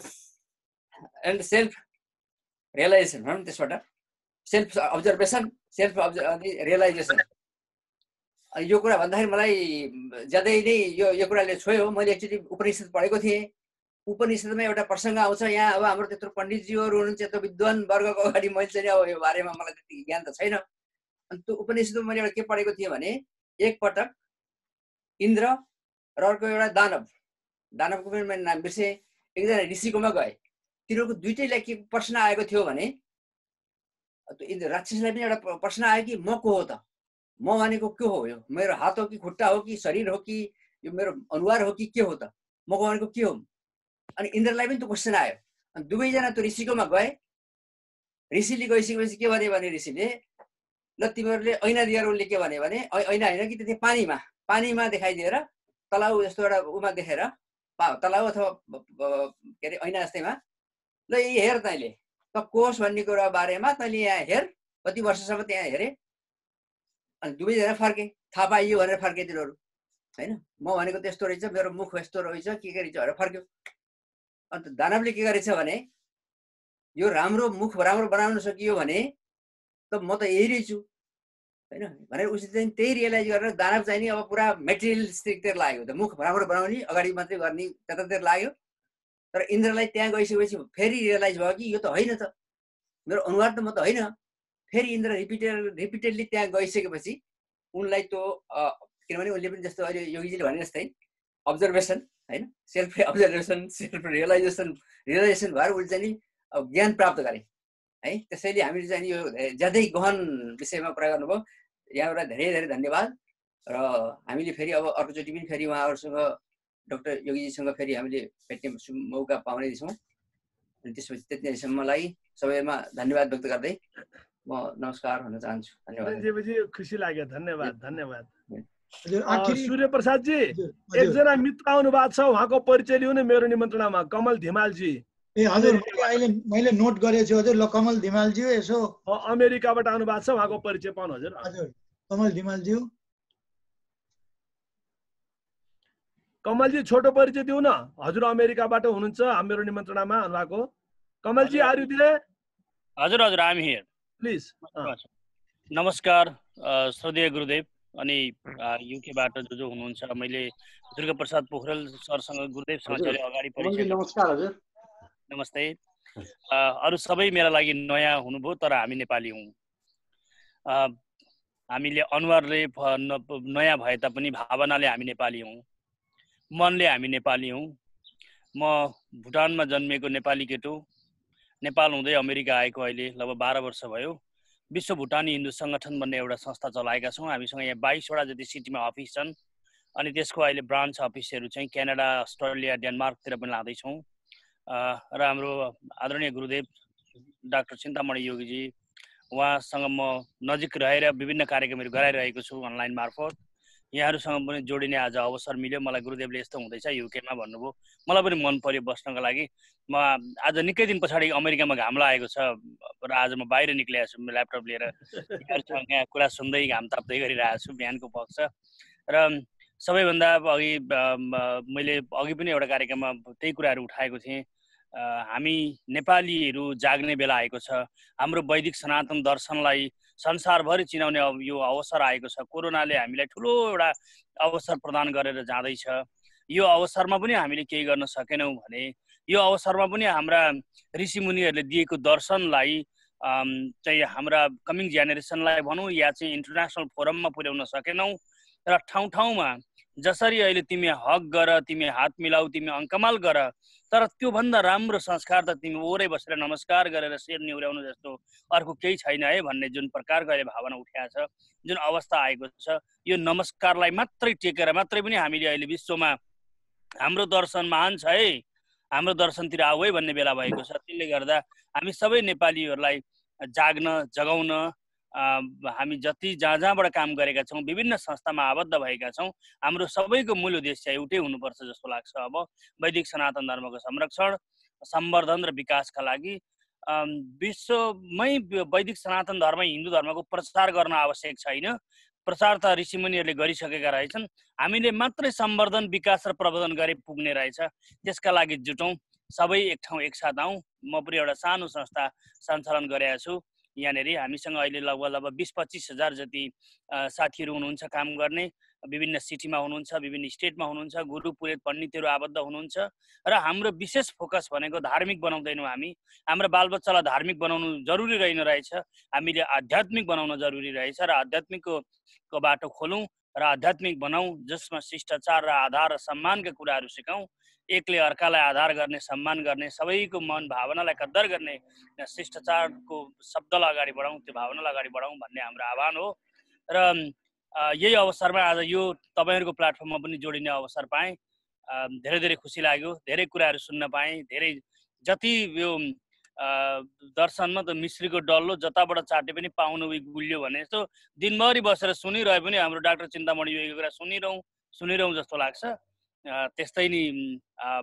and self realisation भनौँ। त्यसबाट सेल्फ अब्जर्भेसन, सेल्फ रियलाइजेसन। अनि यो कुरा भन्दाखेरि मलाई ज्यादै नै यो कुराले छोयो। मैले एक्चुअली उपनिषद पढेको थिएँ। उपनिषदमा एउटा प्रसङ्ग आउँछ, यहाँ अब हाम्रो त्यत्रो पण्डितज्यूहरू हुनुहुन्छ, त्यो विद्वान वर्गको अगाडि मैले चाहिँ अब यो बारेमा मलाई त्यति ज्ञान त छैन। अनि त्यो उपनिषदमा मैले एउटा के पढेको थिएँ भने एकपटक इन्द्र र अर्को एउटा दानवको पनि मैले नाम बिर्सेँ, एकजना ऋषिकोमा गए। तिनीहरूको दुइटैलाई के प्रश्न आएको थियो भने राक्षसलाई पनि एउटा प्रश्न आयो कि म को हो त, म भनेको के हो, यो मेरो हात हो कि खुट्टा हो कि शरीर हो कि यो मेरो अनुहार हो कि के हो त, म भनेको के हो। अनि इन्द्रलाई पनि त्यो क्वेसन आयो। अनि दुवैजना त्यो ऋषिकोमा गए। ऋषिले गइसकेपछि के भने ऋषिले ल तिमीहरूले ऐना दिएर उसले के भने ऐना होइन कि त्यो पानीमा देखाइदिएर तलाउ जस्तो एउटा उमा देखेर तलाउ अथवा के अरे ऐना जस्तैमा ल यी हेर तैँले त कोष भन्ने कुरा बारेमा तैँले यहाँ हेर, कति वर्षसम्म त्यहाँ हेरे। अनि दुवैजना फर्के, थाहा पाइयो भनेर फर्के तिनीहरू होइन, म भनेको त यस्तो रहेछ, मेरो मुख यस्तो रहेछ, के रहेछ भनेर फर्क्यो। अन्त दानवले के गरेछ भने यो राम्रो मुख राम्रो बनाउन सकियो भने त म त यही रहेछु होइन भनेर उसले चाहिँ त्यही रियलाइज गरेर दानव चाहिँ नि अब पुरा मेटेरियलिस्टिकतिर लाग्यो। त मुख राम्रो बनाउने अगाडि मात्रै गर्ने त्यतातिर लाग्यो। तर इन्द्रलाई त्यहाँ गइसकेपछि फेरि रियलाइज भयो कि यो त होइन त, मेरो अनुहार त म त होइन। फेरि इन्द्र रिपिटेडली त्यहाँ गइसकेपछि उनलाई त्यो किनभने उसले पनि जस्तो अहिले योगीजीले भने जस्तै अब्जर्भेसन होइन, सेल्फ अब्जर्भेसन, सेल्फ रियलाइजेसन भएर उसले चाहिँ नि ज्ञान प्राप्त गरे है। त्यसैले हामीले चाहिँ यो ज्यादै गहन विषयमा कुरा गर्नुभयो। यहाँबाट धेरै धेरै धन्यवाद। र हामीले फेरि अब अर्कोचोटि पनि फेरि उहाँहरूसँग डाक्टर योगीजीसँग फेरि हामीले भेट्ने मौका पाउने छौँ। अनि त्यसपछि त्यतिसम्मलाई सबैमा धन्यवाद व्यक्त गर्दै म नमस्कार भन्न चाहन्छु। धन्यवाद। खुसी लाग्यो, धन्यवाद धन्यवाद। आखिरी सूर्य प्रसाद जी, एकजना मित्र आउनु भएको छ, उहाँको परिचय लिनु न मेरो निमन्त्रणामा। कमल धिमाल जी। ए हजुर, अहिले मैले नोट गरेको छु हजुर। ल कमल धिमाल ज्यू यसो अमेरिकाबाट आउनु भएको छ, उहाँको परिचय पाउनु हजुर। हजुर कमल धिमाल ज्यू। कमलजी छोटो परिचय दिउ न। हजुर अमेरिकाबाट हुनुहुन्छ हाम्रो निमन्त्रणामा आउनुभएको। Kamalji are you there? हजुर हजुर आई एम हियर प्लिज। नमस्कार श्रद्धेय गुरुदेव अनि युकेबाट जो हुनुहुन्छ, मैले दुर्गा प्रसाद पोखरेल सरसँग गुरुदेवसँग चाहिँ अगाडि परिचय। नमस्कार हजुर। नमस्ते। अरू सबै मेरा लागि नयाँ हुनुभयो, तर हामी नेपाली हौँ। हामीले अनुहारले नयाँ भए तापनि भावनाले हामी नेपाली हौँ, मनले हामी नेपाली हौँ। म भुटानमा जन्मिएको नेपाली केटो, नेपाल हुँदै अमेरिका आएको अहिले लगभग 12 वर्ष भयो। विश्व भुटानी हिन्दू सङ्गठन भन्ने एउटा संस्था चलाएका छौँ। हामीसँग यहाँ 22 वटा जति सिटीमा अफिस छन् अनि त्यसको अहिले ब्रान्च अफिसहरू चाहिँ क्यानाडा, अस्ट्रेलिया, डेनमार्कतिर पनि लाँदैछौँ। र हाम्रो आदरणीय गुरुदेव डाक्टर चिन्तामणि योगीजी, उहाँसँग म नजिक रहेर विभिन्न कार्यक्रमहरू गराइरहेको छु अनलाइन मार्फत। यहाँहरूसँग पनि जोडिने आज अवसर मिल्यो। मलाई गुरुदेवले यस्तो हुँदैछ युकेमा भन्नुभयो, मलाई पनि मन पर्यो बस्नको लागि। म आज निकै दिन पछाडि अमेरिकामा घाम लागेको छ र आज म बाहिर निक्लेको छु ल्यापटप लिएर। यहाँहरूसँग यहाँ कुरा सुन्दै घाम ताप्दै गरिरहेको छु बिहानको पक्ष। र सबैभन्दा अघि मैले अघि पनि एउटा कार्यक्रममा त्यही कुराहरू उठाएको थिएँ। हामी नेपालीहरू जाग्ने बेला आएको छ। हाम्रो वैदिक सनातन दर्शनलाई संसारभरि चिनाउने यो अवसर आएको छ। कोरोनाले हामीलाई ठुलो एउटा अवसर प्रदान गरेर जाँदैछ। यो अवसरमा पनि हामीले केही गर्न सकेनौँ भने, यो अवसरमा पनि हाम्रा ऋषिमुनिहरूले दिएको दर्शनलाई चाहिँ हाम्रा कमिङ जेनेरेसनलाई भनौँ या चाहिँ इन्टरनेसनल फोरममा पुर्याउन सकेनौँ। र ठाउँ ठाउँमा जसरी अहिले तिमी हक गर, तिमी हात मिलाऊ, तिमी अङ्कमाल गर, तर त्योभन्दा राम्रो संस्कार त तिमी ओरै बसेर नमस्कार गरेर शिर निहुर्याउनु जस्तो अर्को केही छैन है भन्ने जुन प्रकारको अहिले भावना उठेको छ, जुन अवस्था आएको छ, यो नमस्कारलाई मात्रै टेकेर मात्रै पनि हामीले अहिले विश्वमा हाम्रो दर्शन महान छ है, हाम्रो दर्शनतिर आऊ है भन्ने बेला भएको छ। त्यसले गर्दा हामी सबै नेपालीहरूलाई जाग्न, जगाउन, हामी जति जहाँ जहाँबाट काम गरेका छौँ, विभिन्न संस्थामा आबद्ध भएका छौँ, हाम्रो सबैको मूल उद्देश्य एउटै हुनुपर्छ जस्तो लाग्छ। अब वैदिक सनातन धर्मको संरक्षण, सम्वर्धन र विकासका लागि विश्वमै वैदिक सनातन धर्म, हिन्दू धर्मको प्रचार गर्न आवश्यक छैन। प्रचार त ऋषिमुनिहरूले गरिसकेका रहेछन्। हामीले मात्रै सम्वर्धन, विकास र प्रवर्धन गरे पुग्ने रहेछ। त्यसका लागि जुटौँ, सबै एक ठाउँ एकसाथ आउँ। म पनि एउटा सानो संस्था सञ्चालन गरेका छु यहाँनिर। हामीसँग अहिले लगभग 20-25 हजार जति साथीहरू हुनुहुन्छ काम गर्ने। विभिन्न सिटीमा हुनुहुन्छ, विभिन्न स्टेटमा हुनुहुन्छ, गुरु पुरोहित पण्डितहरू आबद्ध हुनुहुन्छ। र हाम्रो विशेष फोकस भनेको धार्मिक बनाउँदैनौँ हामी। हाम्रो बालबच्चालाई धार्मिक बनाउनु जरुरी रहेन रहेछ, हामीले आध्यात्मिक बनाउन जरुरी रहेछ। र आध्यात्मिकको बाटो खोलौँ र आध्यात्मिक बनाऊ, जसमा शिष्टाचार र आधार र सम्मानका कुराहरू सिकाउँ। एकले अर्कालाई आधार गर्ने, सम्मान गर्ने, सबैको मन भावनालाई कद्दर गर्ने शिष्टाचारको शब्दलाई अगाडि बढाउँ, त्यो भावनालाई अगाडि बढाउँ भन्ने हाम्रो आह्वान हो। र यही अवसरमा आज यो तपाईँहरूको प्लेटफर्ममा पनि जोडिने अवसर पाएँ। धेरै धेरै खुसी लाग्यो, धेरै कुराहरू सुन्न पाएँ। धेरै जति यो दर्शनमा त मिश्रीको डल्लो जताबाट चाटे पनि पाउनु गुलियो भने जस्तो दिनभरि बसेर सुनिरहे पनि हाम्रो डाक्टर चिन्तामणि योगीको कुरा सुनिरहँ जस्तो लाग्छ। त्यस्तै नि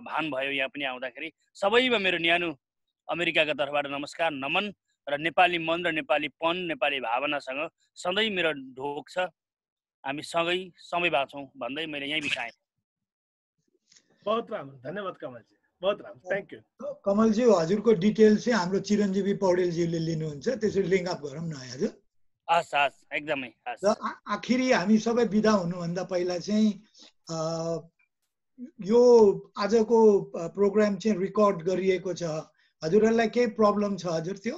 भान भयो यहाँ पनि आउँदाखेरि। सबैमा मेरो न्यानो अमेरिकाका तर्फबाट नमस्कार, नमन र नेपाली मन र नेपालीपन, नेपाली भावनासँग सधैँ मेरो ढोक छ। हामी सँगै समय बाँचौँ भन्दै मैले यहीँ बिताएँ। बहुत राम्रो, धन्यवाद कमलजी, बहुत राम्रो, थ्याङ्क यू। कमलजी, हजुरको डिटेल चाहिँ हाम्रो चिरञ्जीवी पौडेलजीले लिनुहुन्छ, त्यसरी लिङ्क अप गरौँ न हजुर। हस् हस्, एकदमै हस्। र आखिरी हामी सबै बिदा हुनुभन्दा पहिला चाहिँ यो आजको प्रोग्राम चाहिँ रेकर्ड गरिएको छ। हजुरहरूलाई केही प्रब्लम छ हजुर? त्यो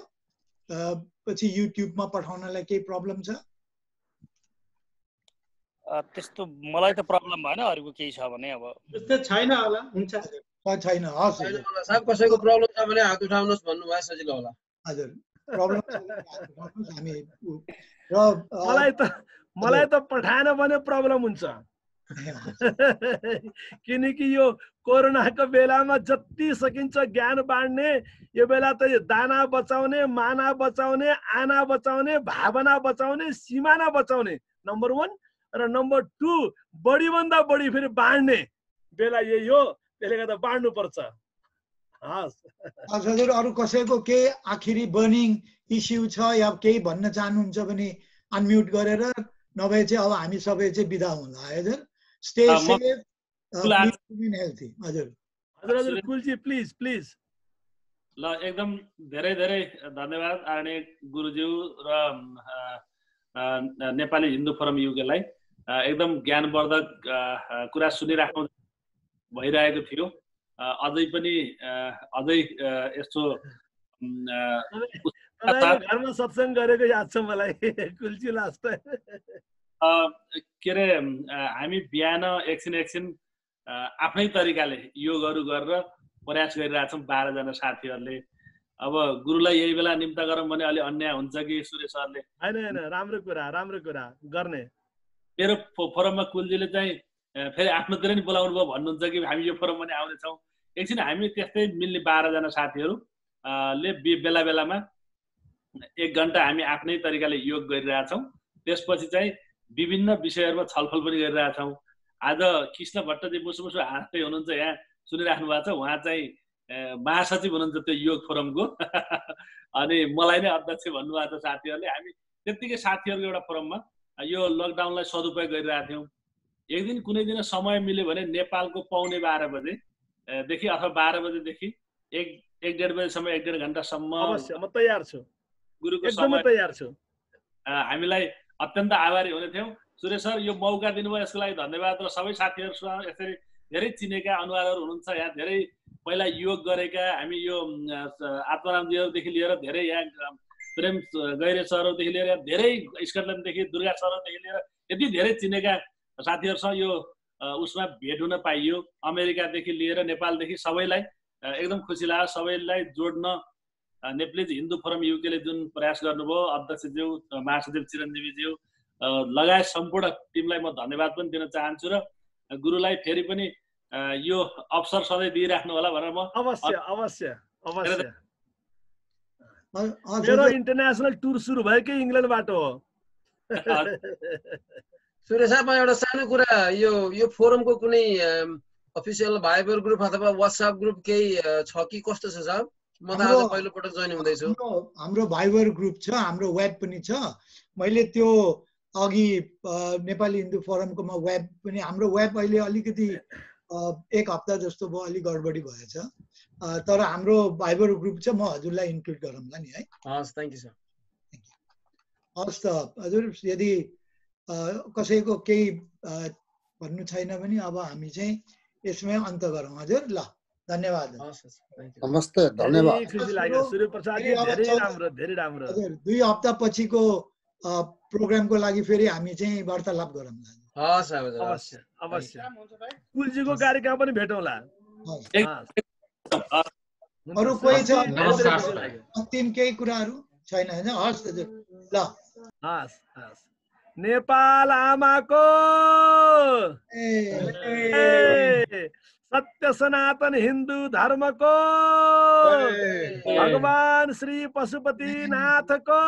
पछि युट्युबमा पठाउनलाई केही प्रब्लम छ? त्यस्तो मलाई त प्रब्लम भएन, अरूको केही छ भने अब त्यस्तो छैन होला। हुन्छ छैन, हस् साहब, कसैको प्रब्लम छ भने हात उठाउनुहोस् भन्नुभयो, सजिलो होला। हजुर, प्रब्लम हामी र मलाई त पठाएन भने प्रब्लम हुन्छ। किनकि यो कोरोनाको बेलामा जति सकिन्छ ज्ञान बाँड्ने, यो बेला त दाना बचाउने, माना बचाउने, आना बचाउने, भावना बचाउने, सिमाना बचाउने नम्बर 1 र नम्बर 2 बढीभन्दा बढी फेरि बाँड्ने बेला यही हो। त्यसले गर्दा बाँड्नु पर्छ। हजुर, अरू कसैको केही आखिरी बर्निङ इस्यु छ या केही भन्न चाहनुहुन्छ भने अनम्युट गरेर, नभए चाहिँ अब हामी सबै चाहिँ बिदा हुँला। हजुर, stay safe Please remain healthy. हजुर हजुर कुलजी प्लिज ल एकदम धेरै धेरै धन्यवाद आदरणीय गुरुज्यू र नेपाली हिन्दू फोरम युकेलाई एकदम ज्ञानवर्धक कुरा सुनिराख्नु भइरहेको थियो। अझै पनि अझै यस्तो घरमा सत्संग गरेको याद छ मलाई कुलजी लास्ट के अरे हामी बिहान एकछिन आफ्नै तरिकाले योगहरू गरेर प्रयास गरिरहेछौँ 12 जना साथीहरूले। अब गुरुलाई यही बेला निम्ता गरौँ भने अलि अन्याय हुन्छ कि सुरेश सरले? हैन राम्रो कुरा गर्ने। मेरो फोरममा कुलजीले चाहिँ फेरि आफ्नोतिर नि बोलाउनु भयो भन्नुहुन्छ कि हामी यो फोरममा नि आउँदैछौँ। एकछिन हामी त्यस्तै मिल्ने 12 जना साथीहरू ले बेला बेलामा 1 घण्टा हामी आफ्नै तरिकाले योग गरिरहेछौँ। त्यसपछि चाहिँ विभिन्न विषयहरूमा छलफल पनि गरिरहेछौँ। आज कृष्ण भट्टजी मुसु हाँस्दै हुनुहुन्छ, यहाँ सुनिराख्नु भएको छ। उहाँ चाहिँ महासचिव हुनुहुन्छ त्यो योग फोरमको अनि मलाई नै अध्यक्ष भन्नुभएको छ साथीहरूले। हामी त्यत्तिकै साथीहरूको एउटा फोरममा यो लकडाउनलाई सदुपयोग गरिरहेका थियौँ। एक दिन कुनै दिन समय मिल्यो भने नेपालको पौने 12 बजेदेखि अथवा 12 बजेदेखि 1-1.5 बजेसम्म 1.5 घण्टासम्म अवश्य म तयार छु, गुरुको एकदमै तयार छु। हामीलाई अत्यन्त आभारी हुने थियौँ। सुरेश सर यो मौका दिनुभयो, यसको लागि धन्यवाद। र सबै साथीहरूसँग यसरी धेरै चिनेका अनुहारहरू हुनुहुन्छ यहाँ, धेरै पहिला योग गरेका हामी यो आत्मारामजीहरूदेखि लिएर धेरै यहाँ प्रेम गैरे सरहरूदेखि लिएर धेरै स्कटल्यान्डदेखि दुर्गा सरहरूदेखि लिएर यति धेरै चिनेका साथीहरूसँग यो उसमा भेट हुन पाइयो। अमेरिकादेखि लिएर नेपालदेखि सबैलाई एकदम खुसी लाग्यो। सबैलाई जोड्न नेपाली हिन्दू फोरम युकेले जुन प्रयास गर्नुभयो, अध्यक्षज्यू महासचिव चिरञ्जीवीज्यू लगायत सम्पूर्ण टिमलाई म धन्यवाद पनि दिन चाहन्छु। र गुरुलाई फेरि पनि यो अवसर सधैँ दिइराख्नु होला भनेर म अवश्य मेरो इन्टरनेसनल टुर सुरु भएकै इङ्ल्यान्डबाट हो। सुरेश सर, एउटा सानो कुरा, यो फोरमको कुनै अफिसियल भाइबर ग्रुप अथवा व्हाट्सएप ग्रुप केही छ कि कस्तो छ सर? म त आज पहिलोपटक जोइन हुँदैछु। हाम्रो भाइबर ग्रुप छ, हाम्रो वेब पनि छ। मैले त्यो अघि नेपाली हिन्दू फोरमकोमा वेब पनि, हाम्रो वेब अहिले अलिकति 1 हप्ता जस्तो भयो, अलि गडबडी भएछ। तर हाम्रो भाइबर ग्रुप छ, म हजुरलाई इन्क्लुड गरौँला नि है। हस्, थ्याङ्क यू सर। हस् त हजुर, यदि कसैको केही भन्नु छैन भने अब हामी चाहिँ यसमै अन्त गरौँ हजुर। ल धन्यवाद। नमस्ते, धन्यवाद। खुसी लाग्यो सूर्य प्रसादजी, धेरै राम्रो। हजुर 2 हप्ता पछिको प्रोग्रामको लागि फेरि हामी चाहिँ वार्तालाप गरौँला। हस् अवश्य कुलजीको कार्यक्रम पनि भेटौँला। अरू कोही छ अन्तिम केही कुराहरू छैन हैन? हस् हजुर, ल हस्। नेपाल आमाको सत्य सनातन हिन्दू धर्मको भगवान श्री पशुपतिनाथको